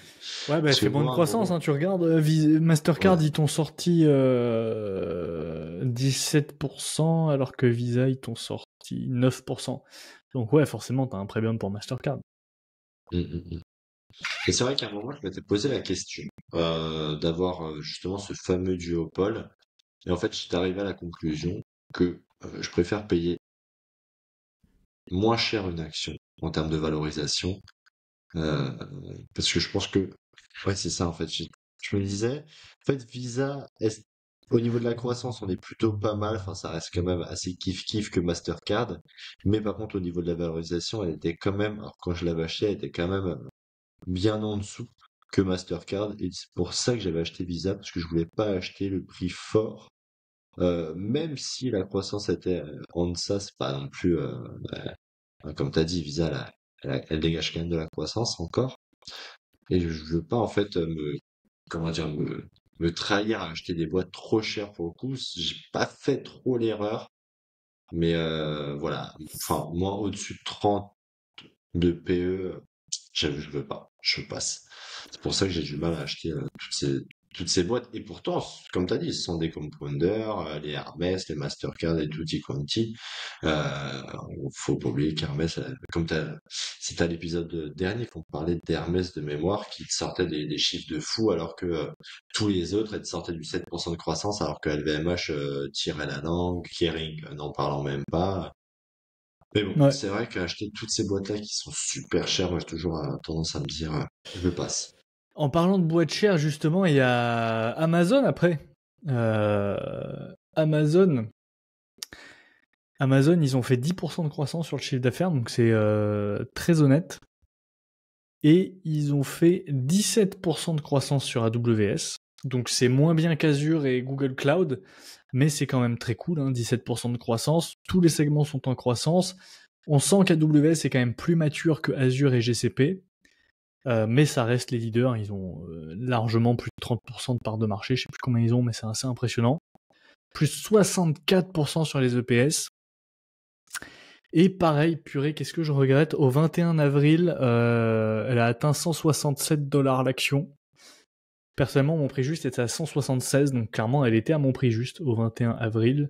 bah, elle parce que fait bonne moi, à un croissance, moment, hein. Tu regardes, Mastercard, ouais, ils t'ont sorti 17%, alors que Visa, ils t'ont sorti 9%. Donc ouais, forcément, t'as un premium pour Mastercard. mm, mm, mm. Et c'est vrai qu'à un moment, je m'étais posé la question d'avoir justement ce fameux duopole. Et en fait, j'étais arrivé à la conclusion que je préfère payer moins cher une action en termes de valorisation. euh, Parce que je pense que, ouais, c'est ça en fait. Je me disais, en fait, Visa, au niveau de la croissance, on est plutôt pas mal. Enfin, ça reste quand même assez kiff-kiff que Mastercard. Mais par contre, au niveau de la valorisation, elle était quand même, alors quand je l'avais acheté, elle était quand même bien en dessous que Mastercard. Et c'est pour ça que j'avais acheté Visa, parce que je voulais pas acheter le prix fort. Même si la croissance était en deçà, c'est pas non plus, comme tu as dit, Visa, elle dégage quand même de la croissance encore. Et je veux pas, en fait, comment dire, me trahir à acheter des boîtes trop chères pour le coup. J'ai pas fait trop l'erreur, mais voilà. Enfin, moi, au-dessus de 30 de PE, je veux pas, je passe. C'est pour ça que j'ai du mal à acheter toutes ces boîtes. Et pourtant, comme tu as dit, ce sont des compounders, les Hermès, les Mastercard et tutti quanti. Faut pas oublier qu'Hermès, c'était à l'épisode dernier qu'on parlait d'Hermès de mémoire qui sortait des chiffres de fou alors que tous les autres, elles sortaient du 7% de croissance alors que LVMH tirait la langue, Kering n'en parlant même pas. Mais bon, Ouais. c'est vrai qu'acheter toutes ces boîtes-là qui sont super chères, moi j'ai toujours tendance à me dire, je passe. En parlant de boîtes chères, justement, il y a Amazon après. Euh, Amazon, Amazon, ils ont fait 10% de croissance sur le chiffre d'affaires, donc c'est très honnête. Et ils ont fait 17% de croissance sur AWS. Donc c'est moins bien qu'Azure et Google Cloud, mais c'est quand même très cool, hein, 17% de croissance. Tous les segments sont en croissance. On sent qu'AWS est quand même plus mature que Azure et GCP, mais ça reste les leaders. Ils ont largement plus de 30% de part de marché. Je sais plus combien ils ont, mais c'est assez impressionnant. Plus 64% sur les EPS. Et pareil, purée, qu'est-ce que je regrette? Au 21 avril, elle a atteint $167 l'action. Personnellement, mon prix juste était à 176, donc clairement, elle était à mon prix juste au 21 avril.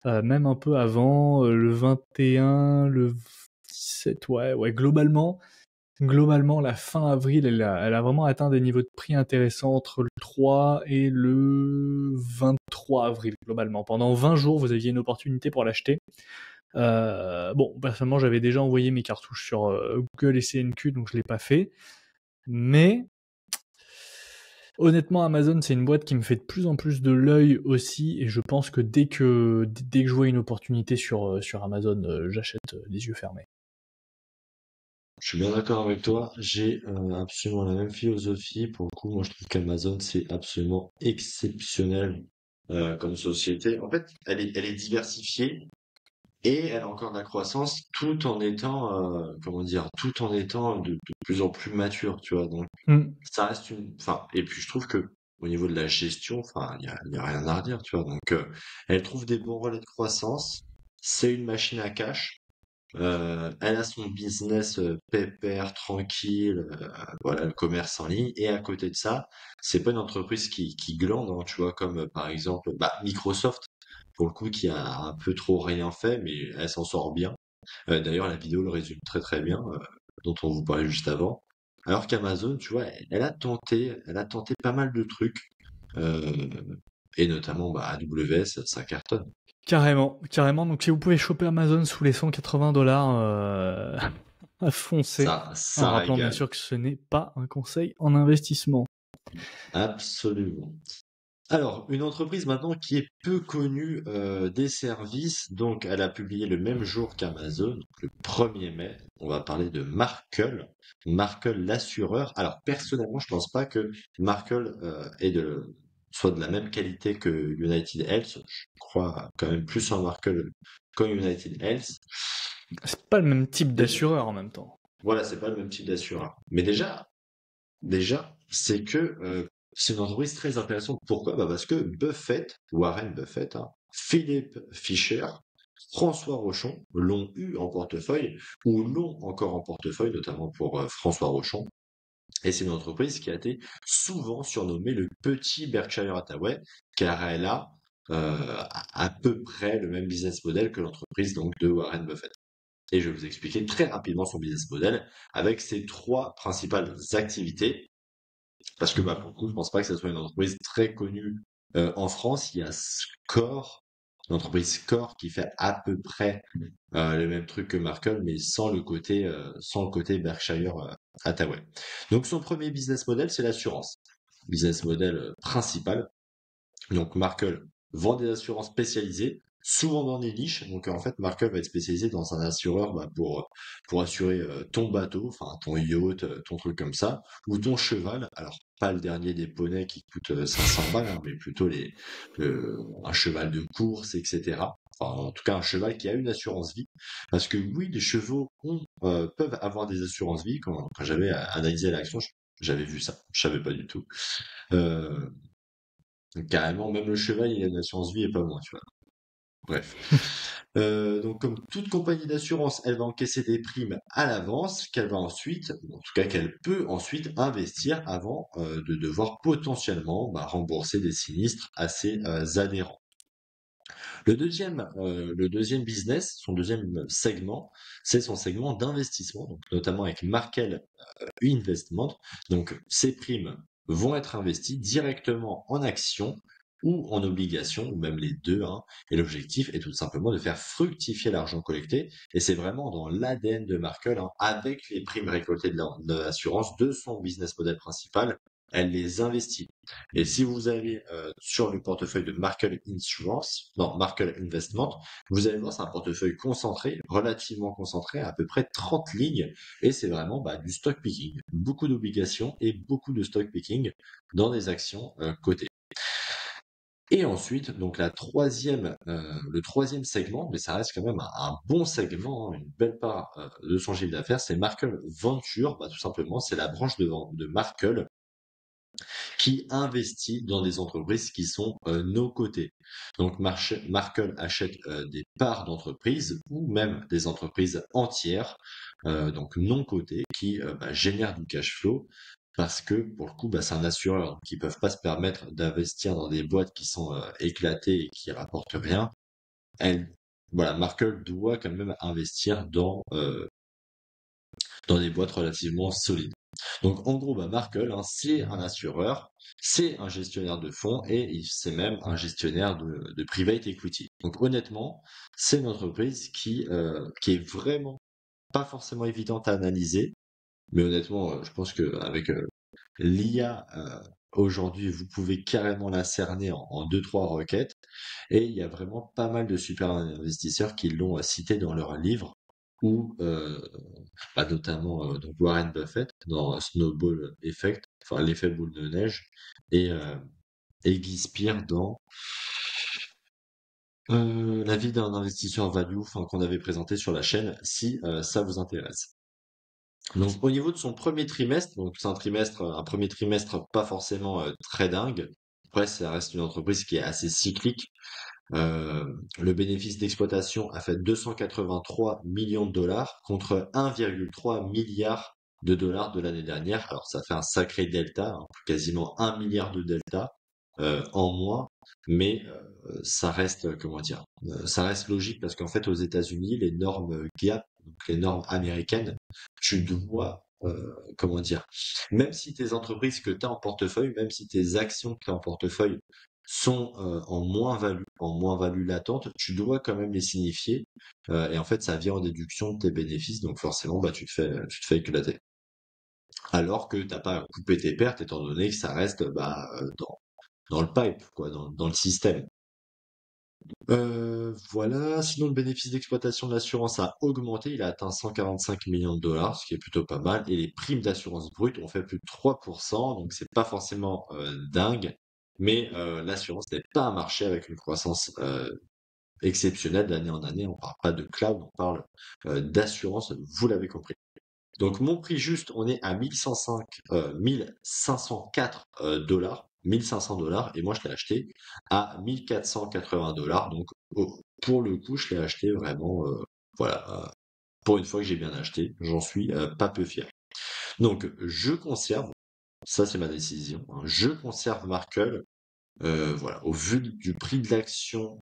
Même un peu avant, le 21, le 17, ouais, globalement, la fin avril, elle a vraiment atteint des niveaux de prix intéressants entre le 3 et le 23 avril, globalement. Pendant 20 jours, vous aviez une opportunité pour l'acheter. Bon, personnellement, j'avais déjà envoyé mes cartouches sur Google et CNQ, donc je l'ai pas fait. Mais honnêtement, Amazon, c'est une boîte qui me fait de plus en plus de l'œil aussi, et je pense que dès que je vois une opportunité sur Amazon, j'achète les yeux fermés. Je suis bien d'accord avec toi, j'ai absolument la même philosophie. Pour le coup, moi je trouve qu'Amazon c'est absolument exceptionnel comme société. En fait, elle est diversifiée et elle a encore de la croissance tout en étant, comment dire, tout en étant de plus en plus mature, tu vois. Donc Hmm. ça reste enfin, et puis je trouve que au niveau de la gestion, enfin, il y a rien à redire, tu vois. Donc, elle trouve des bons relais de croissance. C'est une machine à cash. Elle a son business pépère, tranquille, voilà, le commerce en ligne. Et à côté de ça, c'est pas une entreprise qui glande, hein, tu vois, comme par exemple Microsoft, pour le coup, qui a un peu trop rien fait, mais elle s'en sort bien. D'ailleurs, la vidéo le résume très très bien, dont on vous parlait juste avant. Alors qu'Amazon, tu vois, elle a tenté pas mal de trucs, euh, et notamment AWS, ça cartonne. Carrément, carrément. Donc si vous pouvez choper Amazon sous les 180 $, à foncer. En Ça rappelant bien régale, sûr que ce n'est pas un conseil en investissement. absolument. Alors, une entreprise maintenant qui est peu connue des services, donc elle a publié le même jour qu'Amazon, le 1er mai. On va parler de Markel, Markel l'assureur. Alors personnellement, je pense pas que Markel soit de la même qualité que United Health. Je crois quand même plus en Markel qu'en United Health. C'est pas le même type Déjà, d'assureur en même temps. voilà, c'est pas le même type d'assureur. Mais déjà, c'est que c'est une entreprise très intéressante. Pourquoi? Parce que Warren Buffett, hein, Philippe Fisher, François Rochon l'ont eu en portefeuille ou l'ont encore en portefeuille, notamment pour François Rochon. Et c'est une entreprise qui a été souvent surnommée le petit Berkshire Hathaway, car elle a à peu près le même business model que l'entreprise donc de Warren Buffett. Et je vais vous expliquer très rapidement son business model avec ses trois principales activités. Parce que pour le coup, je pense pas que ce soit une entreprise très connue en France. Il y a Score, l'entreprise Score qui fait à peu près le même truc que Markel, mais sans le côté Berkshire Hathaway. Donc son premier business model, c'est l'assurance. Business model principal. Donc Markel vend des assurances spécialisées, souvent dans des niches. Donc en fait, Markel va être spécialisé dans un assureur pour assurer ton bateau, enfin ton yacht, ton truc comme ça, ou ton cheval. Alors pas le dernier des poneys qui coûte 500 balles, hein, mais plutôt un cheval de course, etc. Enfin, en tout cas, un cheval qui a une assurance vie. Parce que oui, les chevaux peuvent avoir des assurances vie. Quand j'avais analysé l'action, j'avais vu ça. Je savais pas du tout. Euh, Carrément, même le cheval, il a une assurance vie et pas moi, tu vois. Bref. Donc, comme toute compagnie d'assurance, elle va encaisser des primes à l'avance qu'elle va ensuite, ou en tout cas qu'elle peut ensuite investir avant de devoir potentiellement rembourser des sinistres à ses adhérents. Le deuxième business, son deuxième segment, c'est son segment d'investissement, donc notamment avec Markel Investment. Donc, ces primes vont être investies directement en actions ou en obligations, ou même les deux, hein. Et l'objectif est tout simplement de faire fructifier l'argent collecté. Et c'est vraiment dans l'ADN de Markel, hein, avec les primes récoltées de l'assurance, de son business model principal, elle les investit. Et si vous allez sur le portefeuille de Markel Insurance, non, Markel Investment, vous allez voir, c'est un portefeuille concentré, relativement concentré, à peu près 30 lignes, et c'est vraiment du stock picking. Beaucoup d'obligations et beaucoup de stock picking dans des actions cotées. Et ensuite, donc le troisième segment, mais ça reste quand même un bon segment, hein, une belle part de son chiffre d'affaires, c'est Markel Venture. Tout simplement, c'est la branche de Markel qui investit dans des entreprises qui sont non cotées. Donc Markel achète des parts d'entreprises ou même des entreprises entières, donc non cotées, qui génèrent du cash flow. Parce que pour le coup, c'est un assureur, donc ils peuvent pas se permettre d'investir dans des boîtes qui sont éclatées et qui rapportent rien. Markel doit quand même investir dans des boîtes relativement solides. Donc en gros, Markel, hein, c'est un assureur, c'est un gestionnaire de fonds et c'est même un gestionnaire de private equity. Donc honnêtement, c'est une entreprise qui est vraiment pas forcément évidente à analyser, mais honnêtement, je pense qu'avec l'IA aujourd'hui, vous pouvez carrément la cerner en deux, trois requêtes. Et il y a vraiment pas mal de super investisseurs qui l'ont cité dans leurs livres, ou notamment donc Warren Buffett dans Snowball Effect, enfin l'effet boule de neige, et, euh, et Guy Spear dans La vie d'un investisseur value, enfin, qu'on avait présenté sur la chaîne, si ça vous intéresse. Donc au niveau de son premier trimestre, donc c'est un premier trimestre pas forcément très dingue. Après, ça reste une entreprise qui est assez cyclique. Le bénéfice d'exploitation a fait 283 millions de dollars contre 1,3 milliard de dollars de l'année dernière. Alors ça fait un sacré delta, hein, quasiment 1 milliard de delta en moins, mais ça reste, comment dire, ça reste logique parce qu'en fait aux États-Unis, les normes GAP, donc les normes américaines, tu dois, comment dire, même si tes entreprises que tu as en portefeuille, même si tes actions que tu as en portefeuille sont en moins-value latente, tu dois quand même les signifier. Et en fait, ça vient en déduction de tes bénéfices, donc forcément, bah, tu te fais éclater. Alors que t'as pas coupé tes pertes, étant donné que ça reste bah, dans le pipe, quoi, dans le système. Voilà. Sinon, le bénéfice d'exploitation de l'assurance a augmenté. Il a atteint 145 millions de dollars, ce qui est plutôt pas mal. Et les primes d'assurance brute ont fait plus de 3%, donc c'est pas forcément dingue. Mais l'assurance n'est pas un marché avec une croissance exceptionnelle d'année en année. On parle pas de cloud, on parle d'assurance, vous l'avez compris. Donc mon prix juste, on est à 1105, 1504 dollars, 1500 dollars, et moi je l'ai acheté à 1480 dollars. Donc pour le coup, je l'ai acheté vraiment, voilà, pour une fois que j'ai bien acheté, j'en suis pas peu fier. Donc je conserve, ça c'est ma décision, hein, je conserve Markel. Voilà, au vu du prix de l'action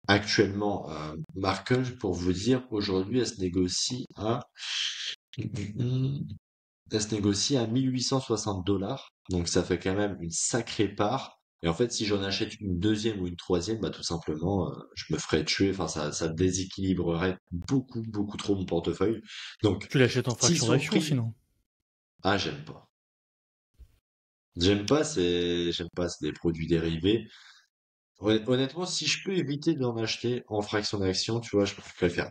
actuellement, Markel, pour vous dire, aujourd'hui, elle se négocie à 1860 dollars. Donc ça fait quand même une sacrée part. Et en fait, si j'en achète une deuxième ou une troisième, bah tout simplement, je me ferais tuer. Enfin, ça déséquilibrerait beaucoup, beaucoup trop mon portefeuille. Donc, Tu l'achètes en si fraction son d'action prix, sinon. ah, j'aime pas. J'aime pas, c'est des produits dérivés. Honnêtement, si je peux éviter d'en acheter en fraction d'action, tu vois, je préfère.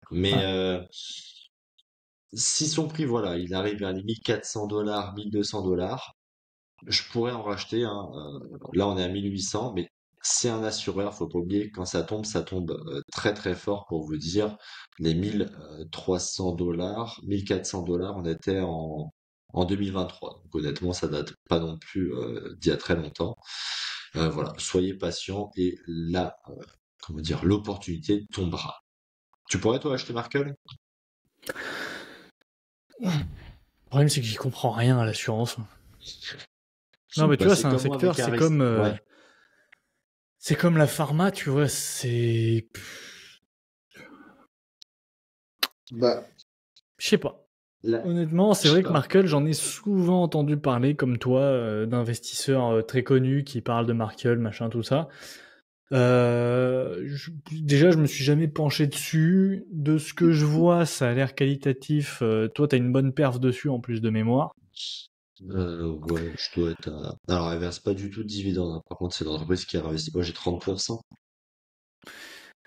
Mais Ouais. si son prix, voilà, il arrive vers les 1400 dollars, 1200 dollars, je pourrais en racheter un. Là, on est à 1800, mais c'est un assureur, faut pas oublier, quand ça tombe très très fort pour vous dire. Les 1300 dollars, 1400 dollars, on était en 2023. Donc honnêtement, ça date pas non plus d'il y a très longtemps. Voilà, soyez patient et là, comment dire, l'opportunité tombera. Tu pourrais toi acheter Markel? Le problème, c'est que j'y comprends rien à l'assurance. Non, mais tu Bah, vois, c'est c'est un comme moi secteur, avec Aris. Ouais. c'est comme la pharma, tu vois, c'est, Bah, je sais pas. là, Honnêtement, je c'est sais vrai que pas. Markel, j'en ai souvent entendu parler, comme toi, d'investisseurs très connus qui parlent de Markel, machin, tout ça. Déjà, je me suis jamais penché dessus. De ce que je vois, ça a l'air qualitatif. Toi, t'as une bonne perf dessus en plus de mémoire. Ouais, je dois être à... Alors, elle verse pas du tout de dividendes, hein. Par contre, c'est l'entreprise qui a investi. Moi, j'ai 30%.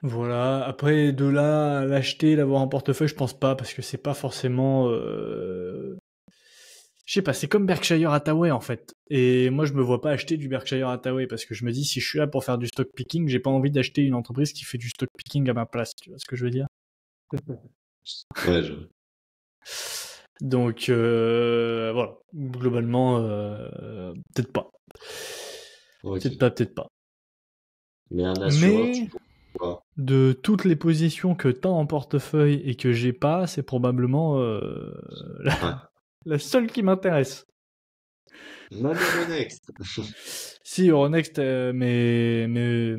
Voilà. Après, de là à l'acheter, l'avoir en portefeuille, je pense pas parce que c'est pas forcément. Je sais pas. C'est comme Berkshire Hathaway en fait. Et moi, je me vois pas acheter du Berkshire Hathaway parce que je me dis si je suis là pour faire du stock picking, j'ai pas envie d'acheter une entreprise qui fait du stock picking à ma place. Tu vois ce que je veux dire? Ouais, Donc voilà, globalement, peut-être pas. Peut-être ok. pas, peut-être pas. Mais un assureur, tu Mais pourras. de toutes les positions que t'as en portefeuille et que j'ai pas, c'est probablement Ouais. la seule qui m'intéresse. Même Euronext. Si Euronext, mais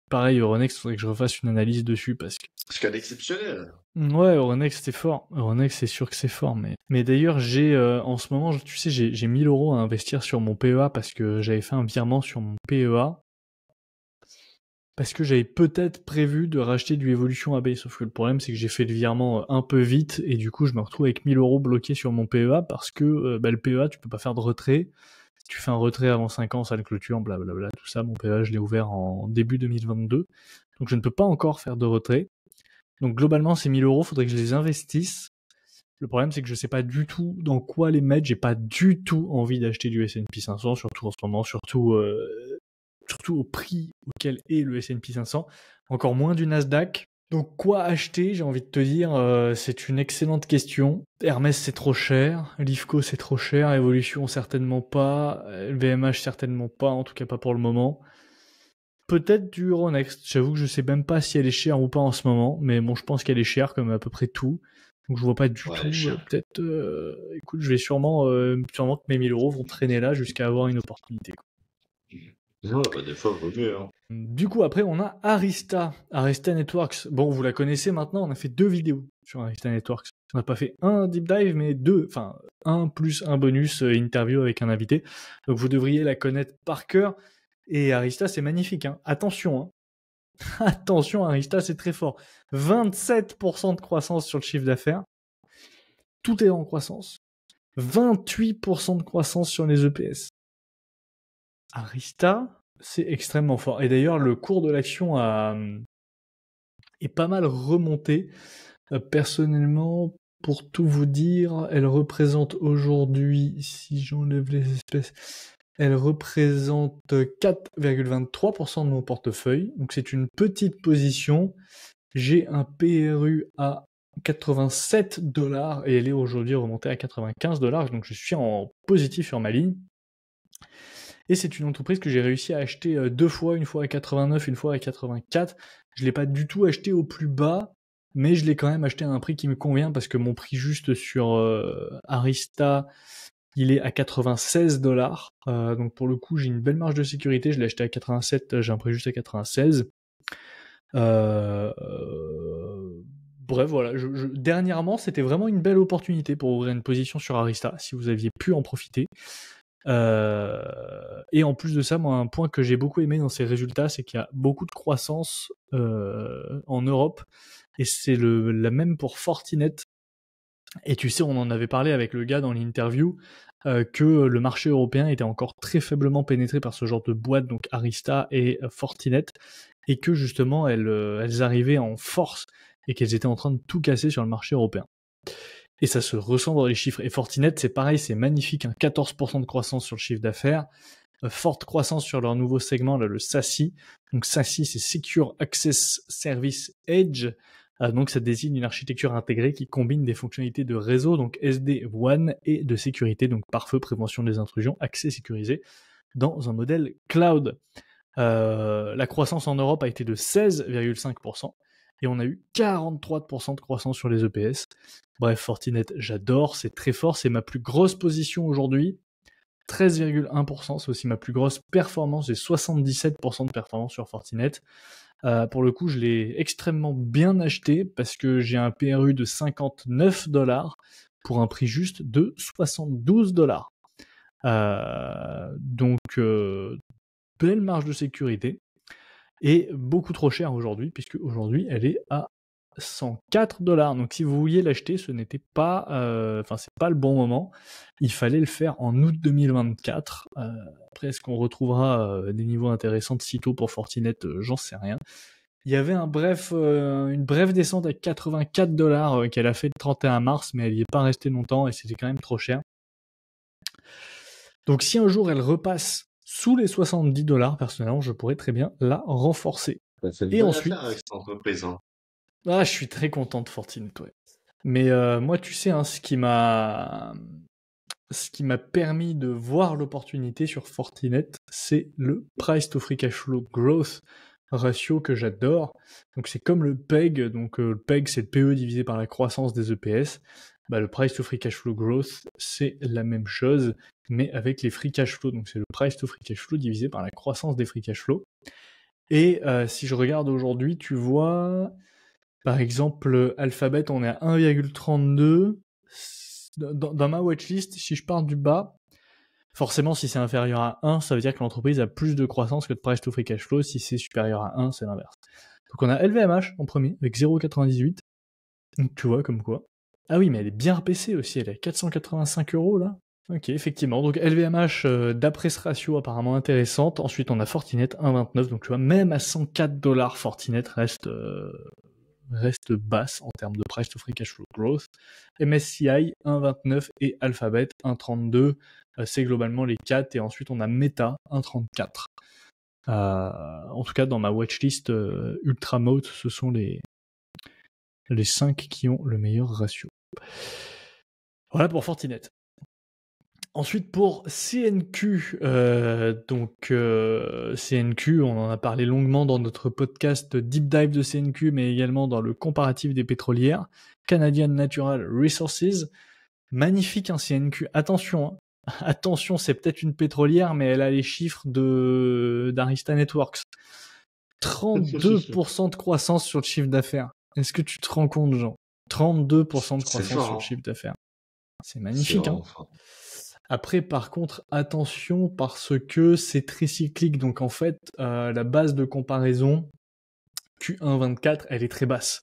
pareil, Euronext, faudrait que je refasse une analyse dessus parce que Parce qu'elle est exceptionnelle. ouais, Euronext c'est fort. Euronext c'est sûr que c'est fort, mais d'ailleurs j'ai en ce moment, tu sais, j'ai 1000 euros à investir sur mon PEA parce que j'avais fait un virement sur mon PEA parce que j'avais peut-être prévu de racheter du Evolution AB. Sauf que le problème c'est que j'ai fait le virement un peu vite et du coup je me retrouve avec 1000 euros bloqués sur mon PEA parce que le PEA tu peux pas faire de retrait. Si tu fais un retrait avant 5 ans, ça le clôture, blablabla, tout ça. Mon PEA je l'ai ouvert en début 2022, donc je ne peux pas encore faire de retrait. Donc globalement, ces 1000 euros, faudrait que je les investisse. Le problème, c'est que je sais pas du tout dans quoi les mettre. J'ai pas du tout envie d'acheter du S&P 500, surtout en ce moment, surtout au prix auquel est le S&P 500. Encore moins du Nasdaq. Donc quoi acheter, j'ai envie de te dire, c'est une excellente question. Hermès c'est trop cher, Lifco c'est trop cher, Evolution certainement pas, LVMH certainement pas, en tout cas pas pour le moment. peut-être du Euronext. J'avoue que je sais même pas si elle est chère ou pas en ce moment, mais bon, je pense qu'elle est chère comme à peu près tout. Donc je vois pas du Ouais, tout. elle est chère. Peut-être, écoute, je vais sûrement que mes 1000 euros vont traîner là jusqu'à avoir une opportunité, quoi. Ouais, bah, des fois, vaut mieux, hein. Du coup, après, on a Arista Networks. Bon, vous la connaissez maintenant, on a fait 2 vidéos sur Arista Networks. On n'a pas fait un deep dive, mais 2, enfin, un plus un bonus interview avec un invité. Donc vous devriez la connaître par cœur. Et Arista, c'est magnifique, hein. Attention, hein. Attention, Arista, c'est très fort. 27% de croissance sur le chiffre d'affaires. Tout est en croissance. 28% de croissance sur les EPS. Arista, c'est extrêmement fort. Et d'ailleurs, le cours de l'action est pas mal remonté. Personnellement, pour tout vous dire, elle représente aujourd'hui, si j'enlève les espèces, elle représente 4,23% de mon portefeuille. Donc c'est une petite position. J'ai un PRU à 87$ et elle est aujourd'hui remontée à 95$. Donc je suis en positif sur ma ligne. Et c'est une entreprise que j'ai réussi à acheter 2 fois, une fois à 89, une fois à 84. Je l'ai pas du tout acheté au plus bas, mais je l'ai quand même acheté à un prix qui me convient parce que mon prix juste sur Arista, il est à 96$. Donc pour le coup, j'ai une belle marge de sécurité. Je l'ai acheté à 87, j'ai un prix juste à 96. Bref, voilà. Dernièrement, c'était vraiment une belle opportunité pour ouvrir une position sur Arista, si vous aviez pu en profiter. Et en plus de ça, moi, un point que j'ai beaucoup aimé dans ces résultats, c'est qu'il y a beaucoup de croissance en Europe, et c'est la même pour Fortinet. Et tu sais, on en avait parlé avec le gars dans l'interview, que le marché européen était encore très faiblement pénétré par ce genre de boîtes, donc Arista et Fortinet, et que justement elles arrivaient en force et qu'elles étaient en train de tout casser sur le marché européen. Et ça se ressent dans les chiffres. Et Fortinet, c'est pareil, c'est magnifique, 14% de croissance sur le chiffre d'affaires, forte croissance sur leur nouveau segment, là, le SASE. Donc SASE, c'est Secure Access Service Edge. Donc ça désigne une architecture intégrée qui combine des fonctionnalités de réseau, donc SD-WAN, et de sécurité, donc pare-feu, prévention des intrusions, accès sécurisé, dans un modèle cloud. La croissance en Europe a été de 16,5%. Et on a eu 43% de croissance sur les EPS. Bref, Fortinet, j'adore, c'est très fort, c'est ma plus grosse position aujourd'hui. 13,1%, c'est aussi ma plus grosse performance, j'ai 77% de performance sur Fortinet. Pour le coup, je l'ai extrêmement bien acheté parce que j'ai un PRU de 59$ pour un prix juste de 72$. Donc, belle marge de sécurité. Et beaucoup trop cher aujourd'hui, puisque aujourd'hui elle est à 104$. Donc si vous vouliez l'acheter, ce n'était pas, c'est pas le bon moment. Il fallait le faire en août 2024. Après, est-ce qu'on retrouvera des niveaux intéressants de sitôt pour Fortinet? J'en sais rien. Il y avait une brève descente à 84$ qu'elle a fait le 31 mars, mais elle n'y est pas restée longtemps et c'était quand même trop cher. Donc si un jour elle repasse sous les 70$, personnellement, je pourrais très bien la renforcer. C'est une Et bonne ensuite, affaire avec cette entreprise, hein. je suis très content de Fortinet, ouais. Mais moi, tu sais, hein, ce qui m'a permis de voir l'opportunité sur Fortinet, c'est le price to free cash flow growth ratio que j'adore. Donc c'est comme le PEG, donc le PEG c'est le PE divisé par la croissance des EPS. Le price to free cash flow growth, c'est la même chose, mais avec les free cash flow. Donc c'est le price to free cash flow divisé par la croissance des free cash flow. Et si je regarde aujourd'hui, tu vois, par exemple, Alphabet, on est à 1,32. Dans ma watchlist, si je pars du bas, forcément, si c'est inférieur à 1, ça veut dire que l'entreprise a plus de croissance que de price to free cash flow. Si c'est supérieur à 1, c'est l'inverse. Donc on a LVMH en premier, avec 0,98. Donc tu vois, comme quoi. Ah oui, mais elle est bien RPC aussi, elle est à 485€ là. Ok, effectivement. Donc LVMH, d'après ce ratio apparemment intéressante. Ensuite, on a Fortinet 1,29. Donc tu vois, même à 104$, Fortinet reste basse en termes de price to free cash flow growth. MSCI 1,29 et Alphabet 1,32. C'est globalement les 4. Et ensuite, on a Meta 1,34. En tout cas, dans ma watchlist Ultramote, ce sont les 5 qui ont le meilleur ratio. Voilà pour Fortinet. Ensuite, pour CNQ, CNQ, on en a parlé longuement dans notre podcast Deep Dive de CNQ, mais également dans le comparatif des pétrolières. Canadian Natural Resources, magnifique un CNQ. Attention, hein. Attention, c'est peut-être une pétrolière, mais elle a les chiffres d'Arista Networks. 32% de croissance sur le chiffre d'affaires. Est-ce que tu te rends compte, Jean? 32% de croissance fort, sur le hein. chiffre d'affaires. C'est C'est magnifique, hein. vraiment fort. Après, par contre, attention parce que c'est très cyclique. Donc, en fait, la base de comparaison Q1 24, elle est très basse.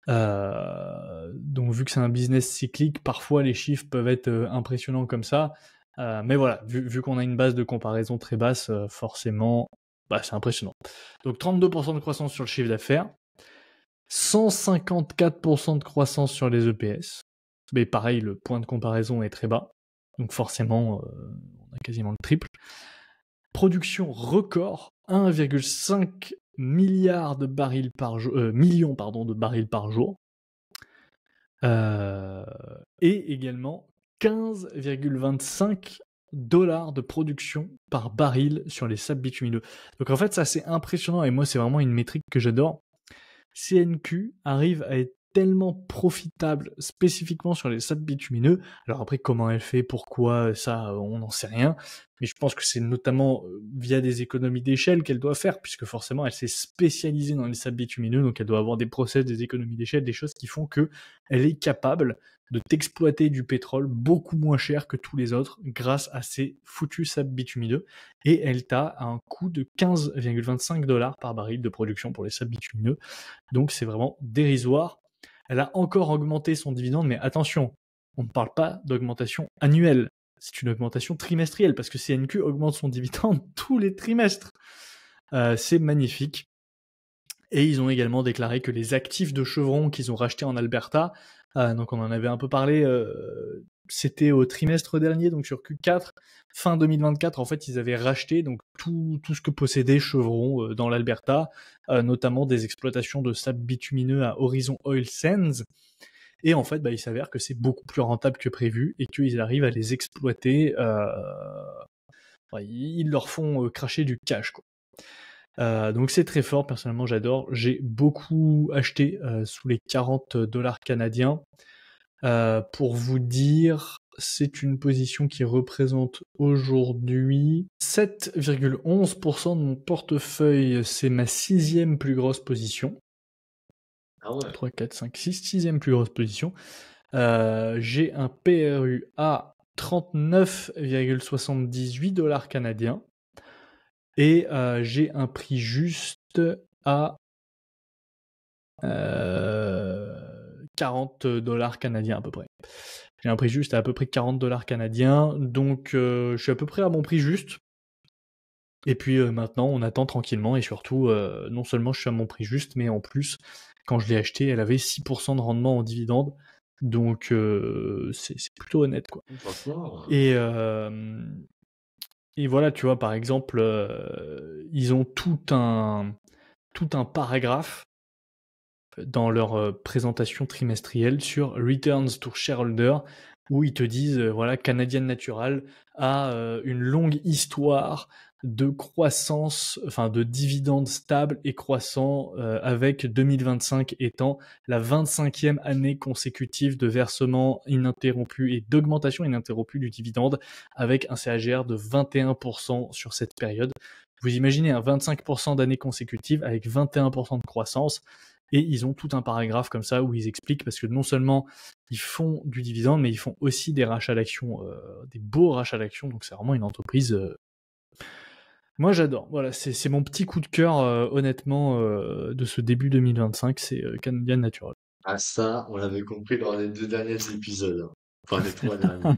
Donc, vu que c'est un business cyclique, parfois les chiffres peuvent être impressionnants comme ça. Mais voilà, vu qu'on a une base de comparaison très basse, forcément, c'est impressionnant. Donc, 32% de croissance sur le chiffre d'affaires, 154% de croissance sur les EPS. Mais pareil, le point de comparaison est très bas. Donc forcément, on a quasiment le triple. Production record, 1,5 milliard de barils par jour, millions de barils par jour. Et également 15,25 $ de production par baril sur les sables bitumineux. Donc en fait, ça c'est impressionnant et moi c'est vraiment une métrique que j'adore. CNQ arrive à être tellement profitable spécifiquement sur les sables bitumineux. Alors après, comment elle fait, pourquoi, ça, on n'en sait rien. Mais je pense que c'est notamment via des économies d'échelle qu'elle doit faire, puisque forcément, elle s'est spécialisée dans les sables bitumineux, donc elle doit avoir des process, des économies d'échelle, des choses qui font que elle est capable de t'exploiter du pétrole beaucoup moins cher que tous les autres grâce à ces foutus sables bitumineux. Et elle t'a un coût de 15,25 $ par baril de production pour les sables bitumineux. Donc c'est vraiment dérisoire. Elle a encore augmenté son dividende, mais attention, on ne parle pas d'augmentation annuelle. C'est une augmentation trimestrielle, parce que CNQ augmente son dividende tous les trimestres. C'est magnifique. Et ils ont également déclaré que les actifs de Chevron qu'ils ont rachetés en Alberta, donc on en avait un peu parlé, c'était au trimestre dernier, donc sur Q4, fin 2024, en fait, ils avaient racheté donc tout ce que possédait Chevron dans l'Alberta, notamment des exploitations de sable bitumineux à Horizon Oil Sands. Et en fait, il s'avère que c'est beaucoup plus rentable que prévu et qu'ils arrivent à les exploiter. Ils leur font cracher du cash, quoi. Donc c'est très fort, personnellement j'adore. J'ai beaucoup acheté sous les 40 $ canadiens. Pour vous dire, c'est une position qui représente aujourd'hui 7,11% de mon portefeuille. C'est ma 6e plus grosse position. Ah ouais. 3, 4, 5, 6, 6e plus grosse position. J'ai un PRU à 39,78 $ canadiens. Et j'ai un prix juste à 40 $ canadiens à peu près. J'ai un prix juste à peu près 40 $ canadiens, donc je suis à peu près à mon prix juste. Et puis maintenant, on attend tranquillement, et surtout, non seulement je suis à mon prix juste, mais en plus, quand je l'ai acheté, elle avait 6% de rendement en dividende, donc c'est plutôt honnête, quoi. Franchement, Et voilà, tu vois, par exemple, ils ont tout un paragraphe dans leur présentation trimestrielle sur Returns to Shareholder, où ils te disent, voilà, Canadian Natural a une longue histoire de croissance, enfin de dividendes stables et croissants, avec 2025 étant la 25e année consécutive de versement ininterrompu et d'augmentation ininterrompue du dividende, avec un CAGR de 21% sur cette période. Vous imaginez 25% d'années consécutives avec 21% de croissance. Et ils ont tout un paragraphe comme ça où ils expliquent, parce que non seulement ils font du dividende, mais ils font aussi des rachats d'actions, des beaux rachats d'actions. Donc c'est vraiment une entreprise. Moi j'adore. Voilà, c'est mon petit coup de cœur, honnêtement, de ce début 2025, c'est Canadian Natural. ah ça, on l'avait compris dans les 2 derniers épisodes, hein. Enfin les 3 derniers.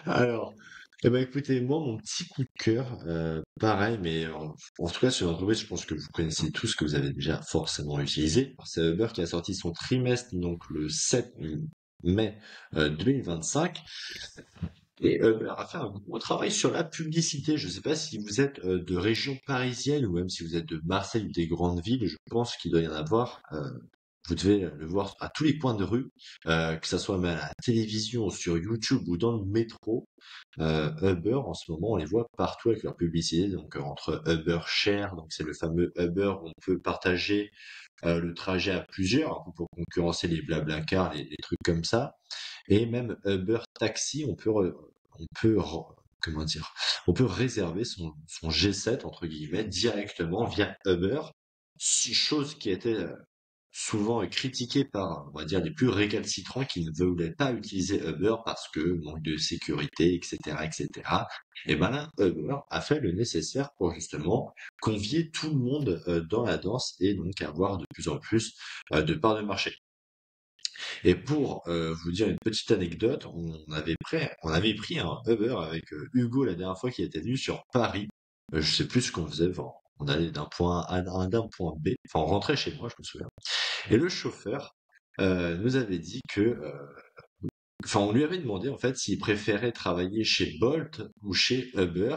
Alors, écoutez, moi, mon petit coup de cœur, pareil, mais en tout cas, sur une entreprise, je pense que vous connaissez tous, que vous avez déjà forcément utilisé. C'est Uber qui a sorti son trimestre, donc le 7 mai 2025. Et Uber a fait un gros travail sur la publicité. Je ne sais pas si vous êtes de région parisienne ou même si vous êtes de Marseille ou des grandes villes, je pense qu'il doit y en avoir. vous devez le voir à tous les coins de rue, que ça soit même à la télévision, sur YouTube ou dans le métro. Uber, en ce moment, on les voit partout avec leur publicité. Donc, entre Uber Share, donc c'est le fameux Uber où on peut partager le trajet à plusieurs, un peu pour concurrencer les BlaBlaCar, les trucs comme ça. Et même Uber Taxi, on peut, comment dire, on peut réserver son G7 entre guillemets directement via Uber, chose qui était souvent critiquée par, on va dire, les plus récalcitrants qui ne voulaient pas utiliser Uber parce que manque de sécurité, etc., etc. Et ben là, Uber a fait le nécessaire pour justement convier tout le monde dans la danse et donc avoir de plus en plus de parts de marché. Et pour vous dire une petite anecdote, on avait pris un Uber avec Hugo la dernière fois qu'il était venu sur Paris. Je sais plus ce qu'on faisait. Enfin, on allait d'un point A à d'un point B. Enfin, on rentrait chez moi, je me souviens. Et le chauffeur nous avait dit que, enfin, on lui avait demandé en fait s'il préférait travailler chez Bolt ou chez Uber.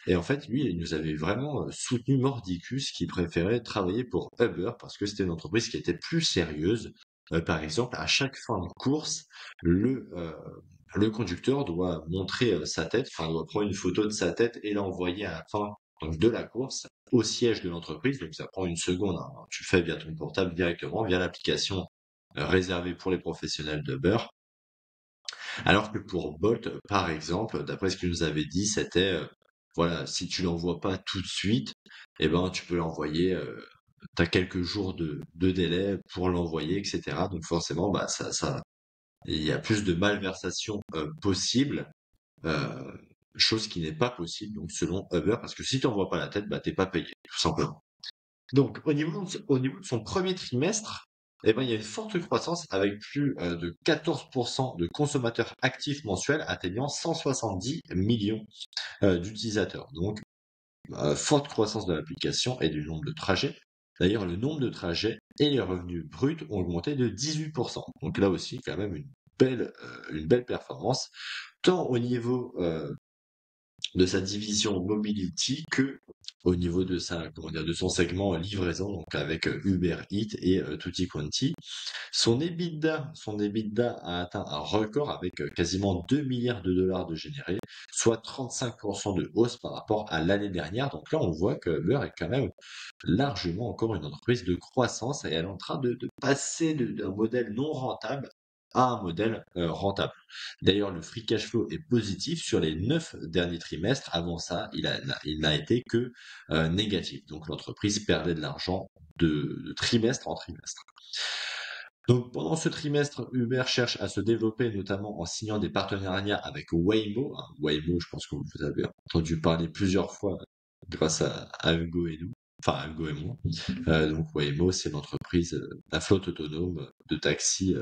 Et en fait, lui, il nous avait vraiment soutenu mordicus qu'il préférait travailler pour Uber parce que c'était une entreprise qui était plus sérieuse. Par exemple, à chaque fin de course, le euh, le conducteur doit montrer sa tête, enfin, doit prendre une photo de sa tête et l'envoyer à la fin donc, de la course au siège de l'entreprise. Donc, ça prend une seconde, hein. Tu le fais via ton portable directement, via l'application réservée pour les professionnels d'Uber. Alors que pour Bolt, par exemple, d'après ce qu'il nous avait dit, c'était, voilà, si tu l'envoies pas tout de suite, eh ben, tu peux l'envoyer, t'as quelques jours de délai pour l'envoyer, etc. Donc forcément, bah, il y a plus de malversation possible, euh, chose qui n'est pas possible, donc selon Uber, parce que si tu n'envoies pas la tête, bah, t'es pas payé, tout simplement. Donc, au niveau de son premier trimestre, eh ben, il y a une forte croissance avec plus de 14% de consommateurs actifs mensuels atteignant 170 millions d'utilisateurs. Donc, forte croissance de l'application et du nombre de trajets. D'ailleurs, le nombre de trajets et les revenus bruts ont augmenté de 18%. Donc là aussi, quand même une belle performance, tant au niveau de sa division mobility que au niveau de sa, comment dire, de son segment livraison, donc avec Uber Eats et Tutti Quanti. Son EBITDA a atteint un record avec quasiment 2 milliards de dollars de générés, soit 35% de hausse par rapport à l'année dernière. Donc là, on voit que Uber est quand même largement encore une entreprise de croissance et elle est en train de passer d'un modèle non rentable à un modèle rentable. D'ailleurs, le free cash flow est positif sur les 9 derniers trimestres. Avant ça, il n'a été que négatif. Donc l'entreprise perdait de l'argent de trimestre en trimestre. Donc pendant ce trimestre, Uber cherche à se développer notamment en signant des partenariats avec Waymo. Waymo, je pense que vous avez entendu parler plusieurs fois grâce à Hugo et nous. Enfin, Hugo et moi. Donc Waymo, c'est l'entreprise, la flotte autonome de taxi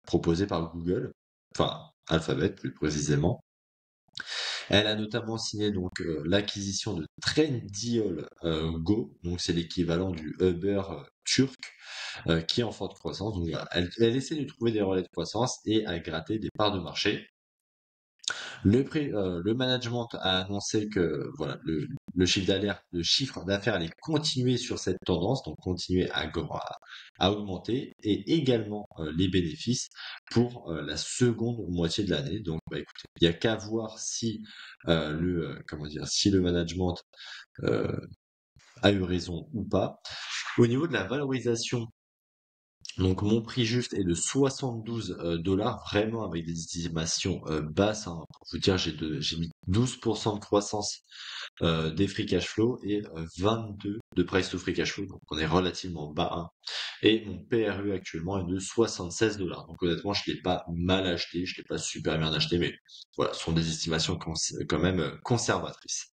proposée par Google. Enfin, Alphabet plus précisément. Elle a notamment signé donc l'acquisition de Trendyol Go, donc c'est l'équivalent du Uber turc, qui est en forte croissance. Donc voilà, elle essaie de trouver des relais de croissance et à gratter des parts de marché. Le management a annoncé que voilà le chiffre d'affaires allait continuer sur cette tendance, donc continuer à augmenter, et également les bénéfices pour la seconde moitié de l'année. Donc, bah, écoutez, il y a qu'à voir si comment dire, si le management euh, a eu raison ou pas. Au niveau de la valorisation, donc mon prix juste est de 72 dollars, vraiment avec des estimations basses, hein. Pour vous dire, j'ai mis 12% de croissance des free cash flow et 22 de price to free cash flow, donc on est relativement bas, hein. Et mon PRU actuellement est de 76 dollars. Donc honnêtement, je l'ai pas mal acheté, je l'ai pas super bien acheté, mais voilà, ce sont des estimations quand même conservatrices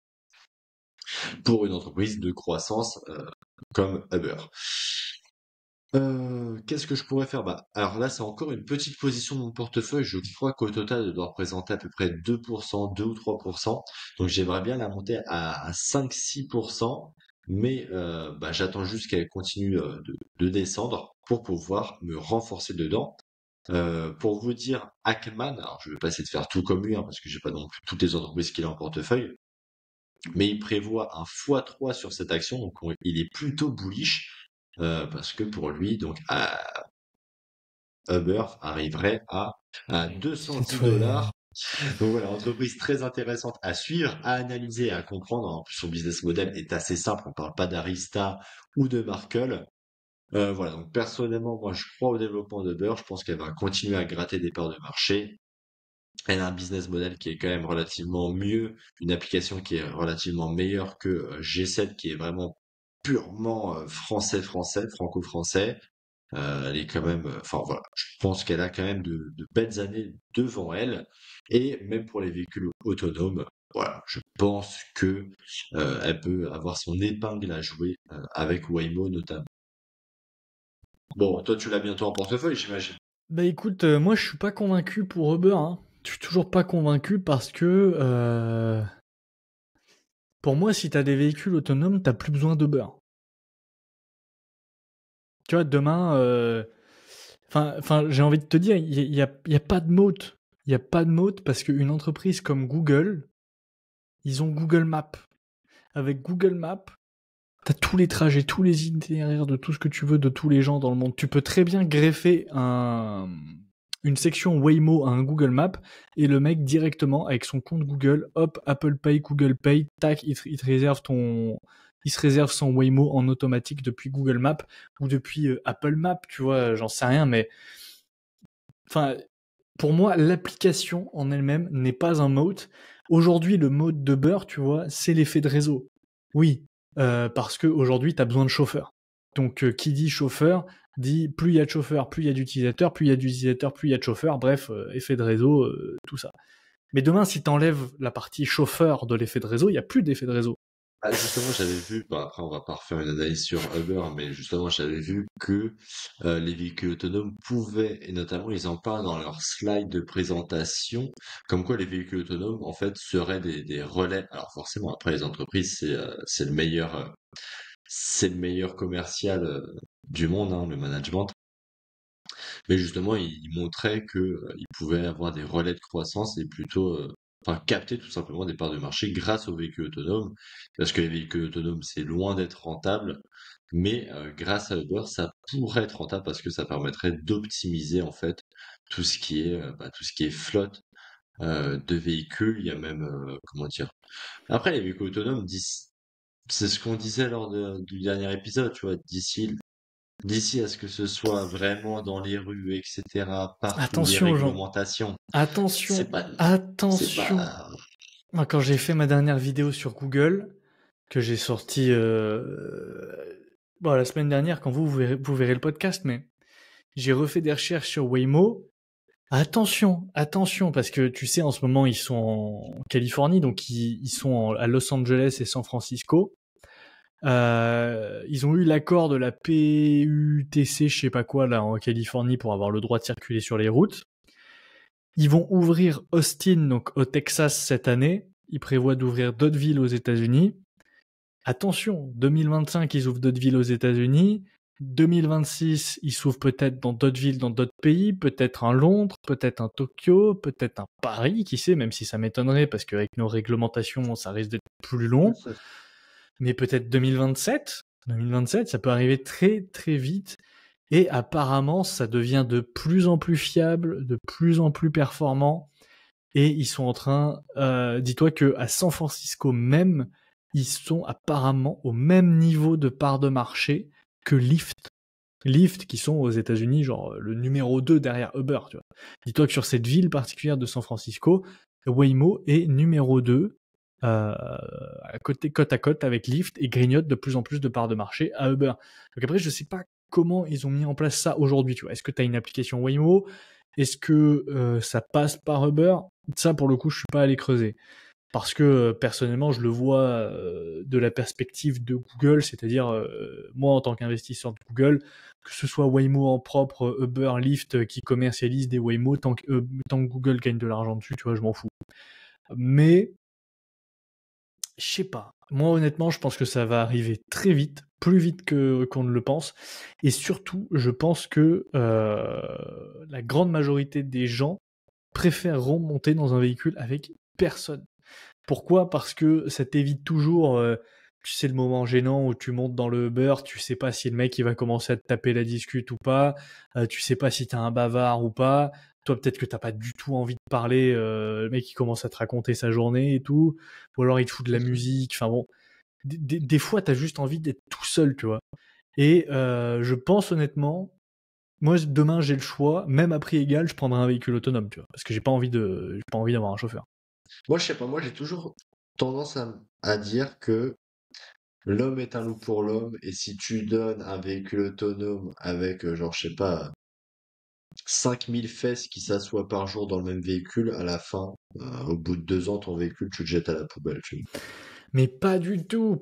pour une entreprise de croissance comme Uber. Qu'est-ce que je pourrais faire? Bah, alors là, c'est encore une petite position de mon portefeuille. Je crois qu'au total, elle doit représenter à peu près 2%, 2 ou 3%. Donc, j'aimerais bien la monter à 5-6%. Mais bah, j'attends juste qu'elle continue de descendre pour pouvoir me renforcer dedans. Pour vous dire, Ackman, alors je vais pas essayer de faire tout comme lui, hein, parce que j'ai pas non plus toutes les entreprises qu'il a en portefeuille, mais il prévoit un x3 sur cette action, donc il est plutôt bullish parce que pour lui, donc Uber arriverait à $210. Donc voilà, entreprise très intéressante à suivre, à analyser, à comprendre. En plus, son business model est assez simple. On parle pas d'Arista ou de Markel. Voilà, donc personnellement, moi, je crois au développement d'Uber. Je pense qu'elle va continuer à gratter des parts de marché. Elle a un business model qui est quand même relativement mieux, une application qui est relativement meilleure que G7, qui est vraiment purement français-français, franco-français. Elle est quand même, enfin voilà, je pense qu'elle a quand même de belles années devant elle. Et même pour les véhicules autonomes, voilà, je pense que elle peut avoir son épingle à jouer avec Waymo notamment. Bon, toi tu l'as bientôt en portefeuille, j'imagine. Bah écoute, moi je suis pas convaincu pour Uber, hein. Je suis toujours pas convaincu parce que pour moi, si t'as des véhicules autonomes, t'as plus besoin d'Uber. Tu vois, demain, j'ai envie de te dire, il y a pas de moat. Il y a pas de moat parce qu'une entreprise comme Google, ils ont Google Maps. Avec Google Maps, t'as tous les trajets, tous les itinéraires de tout ce que tu veux de tous les gens dans le monde. Tu peux très bien greffer une section Waymo à un Google Maps et le mec directement avec son compte Google, hop, Apple Pay, Google Pay, tac, il se réserve son Waymo en automatique depuis Google Maps ou depuis Apple Maps, tu vois, j'en sais rien, mais enfin, pour moi, l'application en elle-même n'est pas un mode. Aujourd'hui, le mode de beurre, tu vois, c'est l'effet de réseau. Oui, parce qu'aujourd'hui, tu as besoin de chauffeurs. Donc, qui dit chauffeur, dit plus il y a de chauffeurs, plus il y a d'utilisateurs, plus il y a d'utilisateurs, plus il y a de chauffeurs, bref, effet de réseau, tout ça. Mais demain, si tu enlèves la partie chauffeur de l'effet de réseau, il n'y a plus d'effet de réseau. Ah, justement, j'avais vu, bah, après on va pas refaire une analyse sur Uber, mais justement j'avais vu que les véhicules autonomes pouvaient, et notamment ils en parlent dans leur slide de présentation, comme quoi les véhicules autonomes en fait seraient des relais. Alors forcément, après les entreprises, c'est le meilleur commercial du monde, hein, le management. Mais justement, il montrait que il pouvait avoir des relais de croissance et plutôt, enfin, capter tout simplement des parts de marché grâce aux véhicules autonomes, parce que les véhicules autonomes, c'est loin d'être rentable, mais grâce à Uber, ça pourrait être rentable parce que ça permettrait d'optimiser en fait tout ce qui est flotte de véhicules. Il y a même, comment dire. Après, les véhicules autonomes, c'est ce qu'on disait lors du dernier épisode, tu vois, d'ici à ce que ce soit vraiment dans les rues, etc., partout, les Attention, Jean. réglementations, Attention. c'est pas, c'est Attention. pas, Moi, quand j'ai fait ma dernière vidéo sur Google, que j'ai sorti la semaine dernière, quand vous verrez le podcast, mais j'ai refait des recherches sur Waymo. Attention, attention, parce que tu sais, en ce moment, ils sont en Californie, donc ils sont à Los Angeles et San Francisco. Ils ont eu l'accord de la PUTC, je sais pas quoi, là, en Californie, pour avoir le droit de circuler sur les routes. Ils vont ouvrir Austin, donc au Texas, cette année. Ils prévoient d'ouvrir d'autres villes aux États-Unis. Attention, 2025, ils ouvrent d'autres villes aux États-Unis. 2026, ils s'ouvrent peut-être dans d'autres villes, dans d'autres pays, peut-être un Londres, peut-être un Tokyo, peut-être un Paris, qui sait, même si ça m'étonnerait, parce qu'avec nos réglementations, ça risque d'être plus long. Mais peut-être 2027. 2027, ça peut arriver très très vite. Et apparemment, ça devient de plus en plus fiable, de plus en plus performant. Et ils sont en train, dis-toi que à San Francisco même, ils sont apparemment au même niveau de part de marché que Lyft. Lyft qui sont aux États-Unis, genre le numéro 2 derrière Uber, tu vois. Dis-toi que sur cette ville particulière de San Francisco, Waymo est numéro 2 côte à côte avec Lyft et grignote de plus en plus de parts de marché à Uber. Donc après, je sais pas comment ils ont mis en place ça aujourd'hui, tu vois. Est-ce que tu as une application Waymo? Est-ce que ça passe par Uber? Ça, pour le coup, je suis pas allé creuser. Parce que personnellement, je le vois de la perspective de Google, c'est-à-dire moi en tant qu'investisseur de Google, que ce soit Waymo en propre, Uber, Lyft qui commercialise des Waymo, tant que Google gagne de l'argent dessus, tu vois, je m'en fous. Mais je sais pas. Moi, honnêtement, je pense que ça va arriver très vite, plus vite qu'on ne le pense. Et surtout, je pense que la grande majorité des gens préféreront monter dans un véhicule avec personne. Pourquoi? Parce que ça t'évite toujours tu sais, le moment gênant où tu montes dans le Uber, tu sais pas si le mec il va commencer à te taper la discute ou pas, tu sais pas si t'es un bavard ou pas. Toi, peut-être que t'as pas du tout envie de parler, le mec il commence à te raconter sa journée et tout, ou alors il te fout de la musique. Enfin bon, des fois t'as juste envie d'être tout seul, tu vois. Et je pense honnêtement, moi demain j'ai le choix, même à prix égal, je prendrai un véhicule autonome, tu vois, parce que j'ai pas envie d'avoir un chauffeur. Moi, je sais pas, moi j'ai toujours tendance à dire que l'homme est un loup pour l'homme, et si tu donnes un véhicule autonome avec, genre, je sais pas, 5000 fesses qui s'assoient par jour dans le même véhicule, à la fin, au bout de 2 ans, ton véhicule, tu le jettes à la poubelle, tu vois. Mais pas du tout,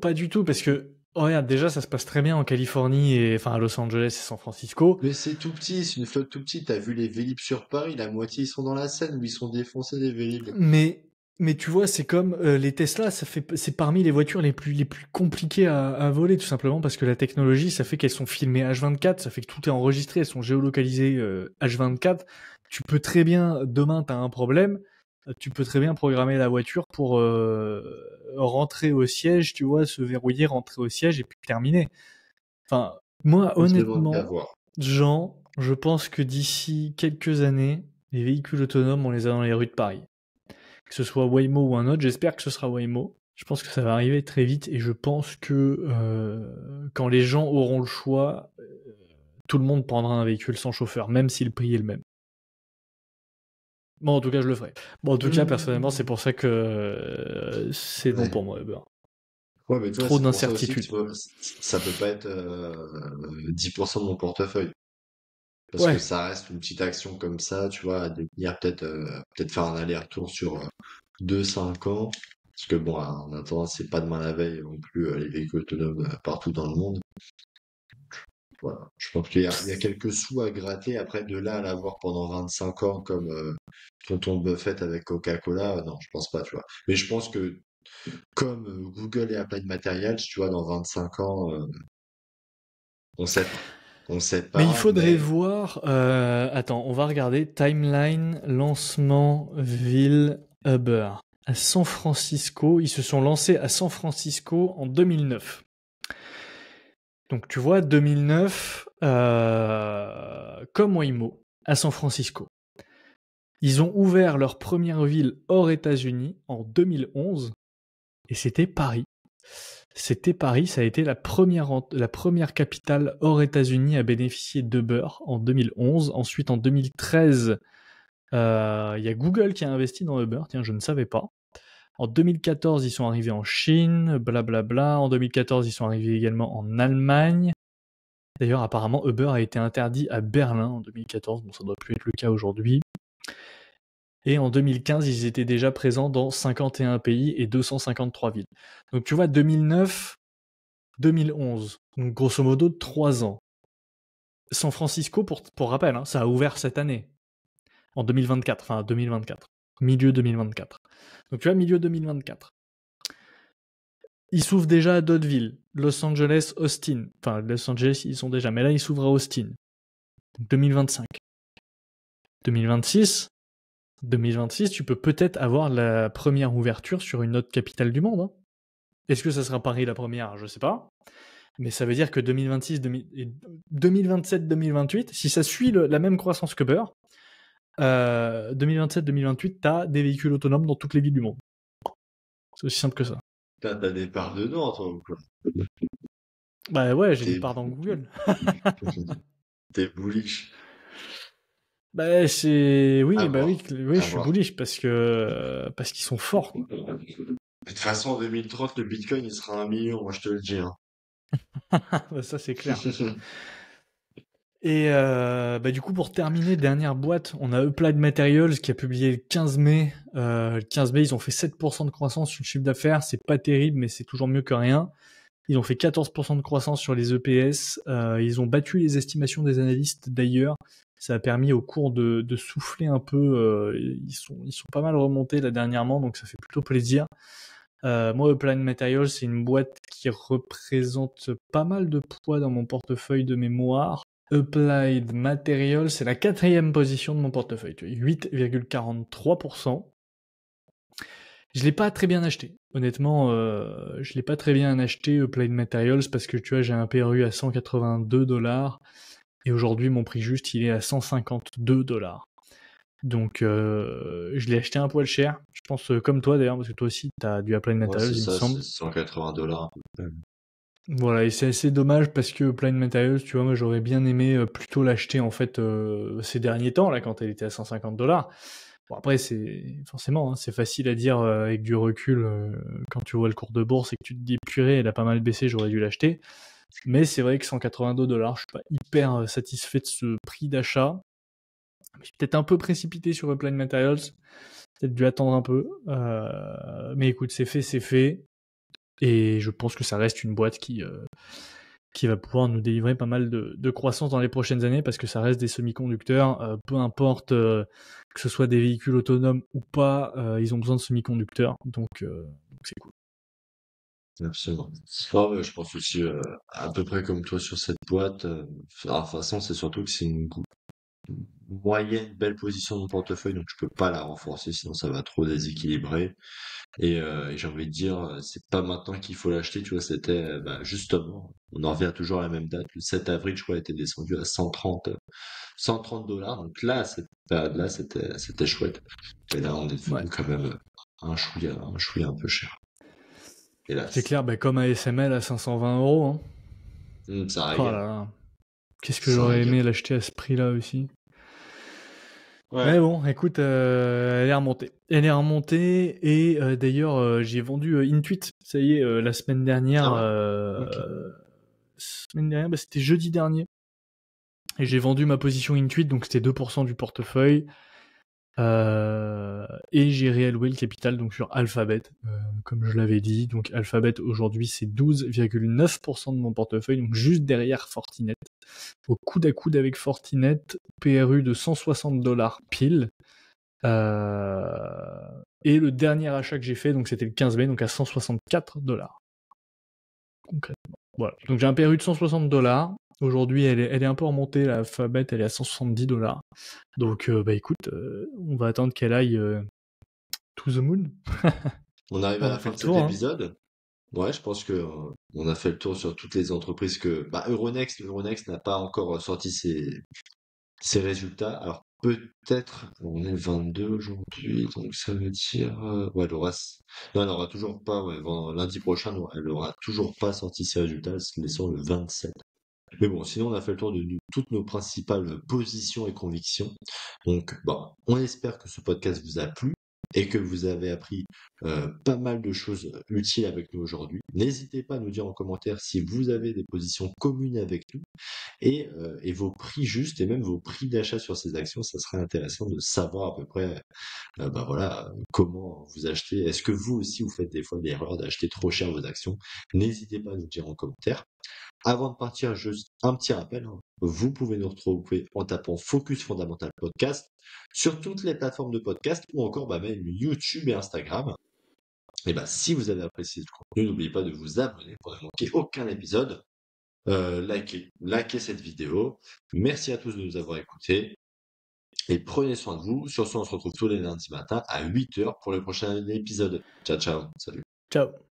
parce que regarde, déjà ça se passe très bien en Californie et enfin à Los Angeles et San Francisco, Mais c'est tout petit, c'est une flotte tout petite. T'as vu les Vélib sur Paris, la moitié ils sont dans la Seine, où ils sont défoncés les Vélib. mais tu vois, c'est comme les Tesla, c'est parmi les voitures les plus compliquées à voler, tout simplement parce que la technologie, ça fait qu'elles sont filmées H24, ça fait que tout est enregistré, elles sont géolocalisées H24. Tu peux très bien, demain t'as un problème, tu peux très bien programmer la voiture pour rentrer au siège, tu vois, se verrouiller, rentrer au siège et puis terminer. Enfin, moi, On se demande qu'à honnêtement, voir. Jean, je pense que d'ici quelques années, les véhicules autonomes, on les a dans les rues de Paris. Que ce soit Waymo ou un autre, j'espère que ce sera Waymo. Je pense que ça va arriver très vite et je pense que quand les gens auront le choix, tout le monde prendra un véhicule sans chauffeur, même si le prix est le même. Bon, en tout cas, je le ferai. Bon, en tout cas, personnellement, c'est pour ça que c'est non Ouais. pour moi, Uber. Ouais, mais toi, Trop c'est pour ça aussi que d'incertitudes. ça peut pas être 10% de mon portefeuille. Parce que Ouais. ça reste une petite action comme ça, tu vois, à devenir peut-être faire un aller-retour sur 2-5 ans. Parce que bon, en attendant, c'est pas demain la veille non plus les véhicules autonomes partout dans le monde. Voilà. Je pense qu'il y a quelques sous à gratter. Après, de là à l'avoir pendant 25 ans comme tonton Buffett avec Coca-Cola, non, je pense pas, tu vois. Mais je pense que comme Google et Applied Materials, tu vois, dans 25 ans, on sait pas. On sait Mais il pas, faudrait mais voir. Attends, on va regarder timeline lancement ville Uber à San Francisco. Ils se sont lancés à San Francisco en 2009. Donc tu vois, 2009, comme Waymo, à San Francisco. Ils ont ouvert leur première ville hors États-Unis en 2011 et c'était Paris. C'était Paris, ça a été la première capitale hors États-Unis à bénéficier d'Uber en 2011. Ensuite, en 2013, il y a Google qui a investi dans Uber. Tiens, je ne savais pas. En 2014, ils sont arrivés en Chine, blablabla. En 2014, ils sont arrivés également en Allemagne. D'ailleurs, apparemment, Uber a été interdit à Berlin en 2014. Bon, ça doit plus être le cas aujourd'hui. Et en 2015, ils étaient déjà présents dans 51 pays et 253 villes. Donc tu vois, 2009, 2011, donc grosso modo 3 ans. San Francisco, pour rappel, hein, ça a ouvert cette année, en 2024, enfin 2024, milieu 2024. Donc tu vois, milieu 2024. Ils s'ouvrent déjà à d'autres villes, Los Angeles, Austin. Enfin, Los Angeles, ils sont déjà, mais là, ils s'ouvrent à Austin. Donc 2025. 2026, 2026, tu peux peut-être avoir la première ouverture sur une autre capitale du monde. Hein. Est-ce que ça sera Paris la première? Je sais pas. Mais ça veut dire que 2026, 2027, 2028, si ça suit la même croissance que Uber, 2027-2028, t'as des véhicules autonomes dans toutes les villes du monde. C'est aussi simple que ça. t'as des parts dedans, toi, ou quoi? Bah ouais, j'ai des T'es parts dans Google. t'es bullish. Bah c'est À oui, bah voir. oui, oui, je À suis voir. bullish parce qu'ils sont forts. Quoi. De toute façon, en 2030, le Bitcoin, il sera 1 million, moi, je te le dis, hein. Bah, ça c'est clair. Et bah, du coup, pour terminer, dernière boîte, on a Applied Materials qui a publié le 15 mai. Le 15 mai, ils ont fait 7% de croissance sur le chiffre d'affaires. C'est pas terrible, mais c'est toujours mieux que rien. Ils ont fait 14% de croissance sur les EPS. Ils ont battu les estimations des analystes d'ailleurs. Ça a permis au cours de souffler un peu. Ils sont pas mal remontés là dernièrement, donc ça fait plutôt plaisir. Moi, Applied Materials, c'est une boîte qui représente pas mal de poids dans mon portefeuille de mémoire. Applied Materials, c'est la 4e position de mon portefeuille, 8,43%. Je l'ai pas très bien acheté. Honnêtement, je l'ai pas très bien acheté Applied Materials parce que tu vois, j'ai un PRU à $182 et aujourd'hui mon prix juste il est à $152. Donc je l'ai acheté un poil cher. Je pense comme toi d'ailleurs parce que toi aussi t'as du Applied Ouais, Materials c'est il me ça, c'est semble. $180. Voilà, et c'est assez dommage parce que Applied Materials, tu vois, moi j'aurais bien aimé plutôt l'acheter en fait ces derniers temps là quand elle était à $150. Bon après c'est forcément hein, c'est facile à dire avec du recul quand tu vois le cours de bourse et que tu te dis purée elle a pas mal baissé j'aurais dû l'acheter. Mais c'est vrai que $182 je suis pas hyper satisfait de ce prix d'achat. Je suis peut-être un peu précipité sur Applied Materials, peut-être dû attendre un peu. Mais écoute c'est fait c'est fait et je pense que ça reste une boîte qui va pouvoir nous délivrer pas mal de croissance dans les prochaines années parce que ça reste des semi-conducteurs, peu importe que ce soit des véhicules autonomes ou pas, ils ont besoin de semi-conducteurs, donc c'est cool. Absolument. Ah ouais, je pense aussi à peu près comme toi sur cette boîte. De toute façon, c'est surtout que c'est une moyenne belle position de mon portefeuille, donc je peux pas la renforcer, sinon ça va trop déséquilibrer. Et j'ai envie de dire, c'est pas maintenant qu'il faut l'acheter, tu vois, c'était bah, justement, on en revient toujours à la même date, le 7 avril, je crois, était descendu à 130 $. Donc là, à cette période-là, c'était chouette. Et là, on est Ouais. devenu quand même un chouïa un peu cher. C'est Hélas. clair, bah, comme ASML à 520 €. Hein. Ça Oh là régale. là. Qu'est-ce que Ça j'aurais régale. aimé l'acheter à ce prix-là aussi. Mais Ouais. bon, écoute, elle est remontée. Elle est remontée et d'ailleurs, j'ai vendu Intuit. Ça y est, la semaine dernière. Ah ouais? Ok. Bah, c'était jeudi dernier. Et j'ai vendu ma position Intuit, donc c'était 2% du portefeuille. Et j'ai réalloué le capital donc sur Alphabet, comme je l'avais dit. Donc Alphabet aujourd'hui c'est 12,9% de mon portefeuille, donc juste derrière Fortinet. Au coude à coude avec Fortinet, PRU de $160 pile. Et le dernier achat que j'ai fait, donc c'était le 15 mai, donc à $164. Concrètement. Voilà. Donc j'ai un PRU de $160. Aujourd'hui, elle est un peu remontée, l'Alphabet, elle est à $170. Donc, bah écoute, on va attendre qu'elle aille to the moon. On arrive à On la a fait fin le de cet tour, hein. épisode. Ouais, je pense que on a fait le tour sur toutes les entreprises que bah, Euronext n'a pas encore sorti ses résultats. Alors peut-être on est le 22 aujourd'hui, donc ça veut dire ouais, non, elle aura toujours pas ouais, lundi prochain, non, elle aura toujours pas sorti ses résultats, elle les sort le 27. Mais bon, sinon on a fait le tour de toutes nos principales positions et convictions. Donc bon, on espère que ce podcast vous a plu et que vous avez appris pas mal de choses utiles avec nous aujourd'hui. N'hésitez pas à nous dire en commentaire si vous avez des positions communes avec nous et vos prix justes et même vos prix d'achat sur ces actions. Ça serait intéressant de savoir à peu près bah voilà, comment vous achetez. Est-ce que vous aussi vous faites des fois l'erreur d'acheter trop cher vos actions? N'hésitez pas à nous dire en commentaire. Avant de partir, juste un petit rappel, hein. Vous pouvez nous retrouver en tapant Focus Fondamental Podcast sur toutes les plateformes de podcast ou encore bah, même YouTube et Instagram. Et bah, si vous avez apprécié ce contenu, n'oubliez pas de vous abonner pour ne manquer aucun épisode. Likez cette vidéo. Merci à tous de nous avoir écoutés. Et prenez soin de vous. Sur ce, on se retrouve tous les lundis matin à 8h pour le prochain épisode. Ciao, ciao. Salut. Ciao.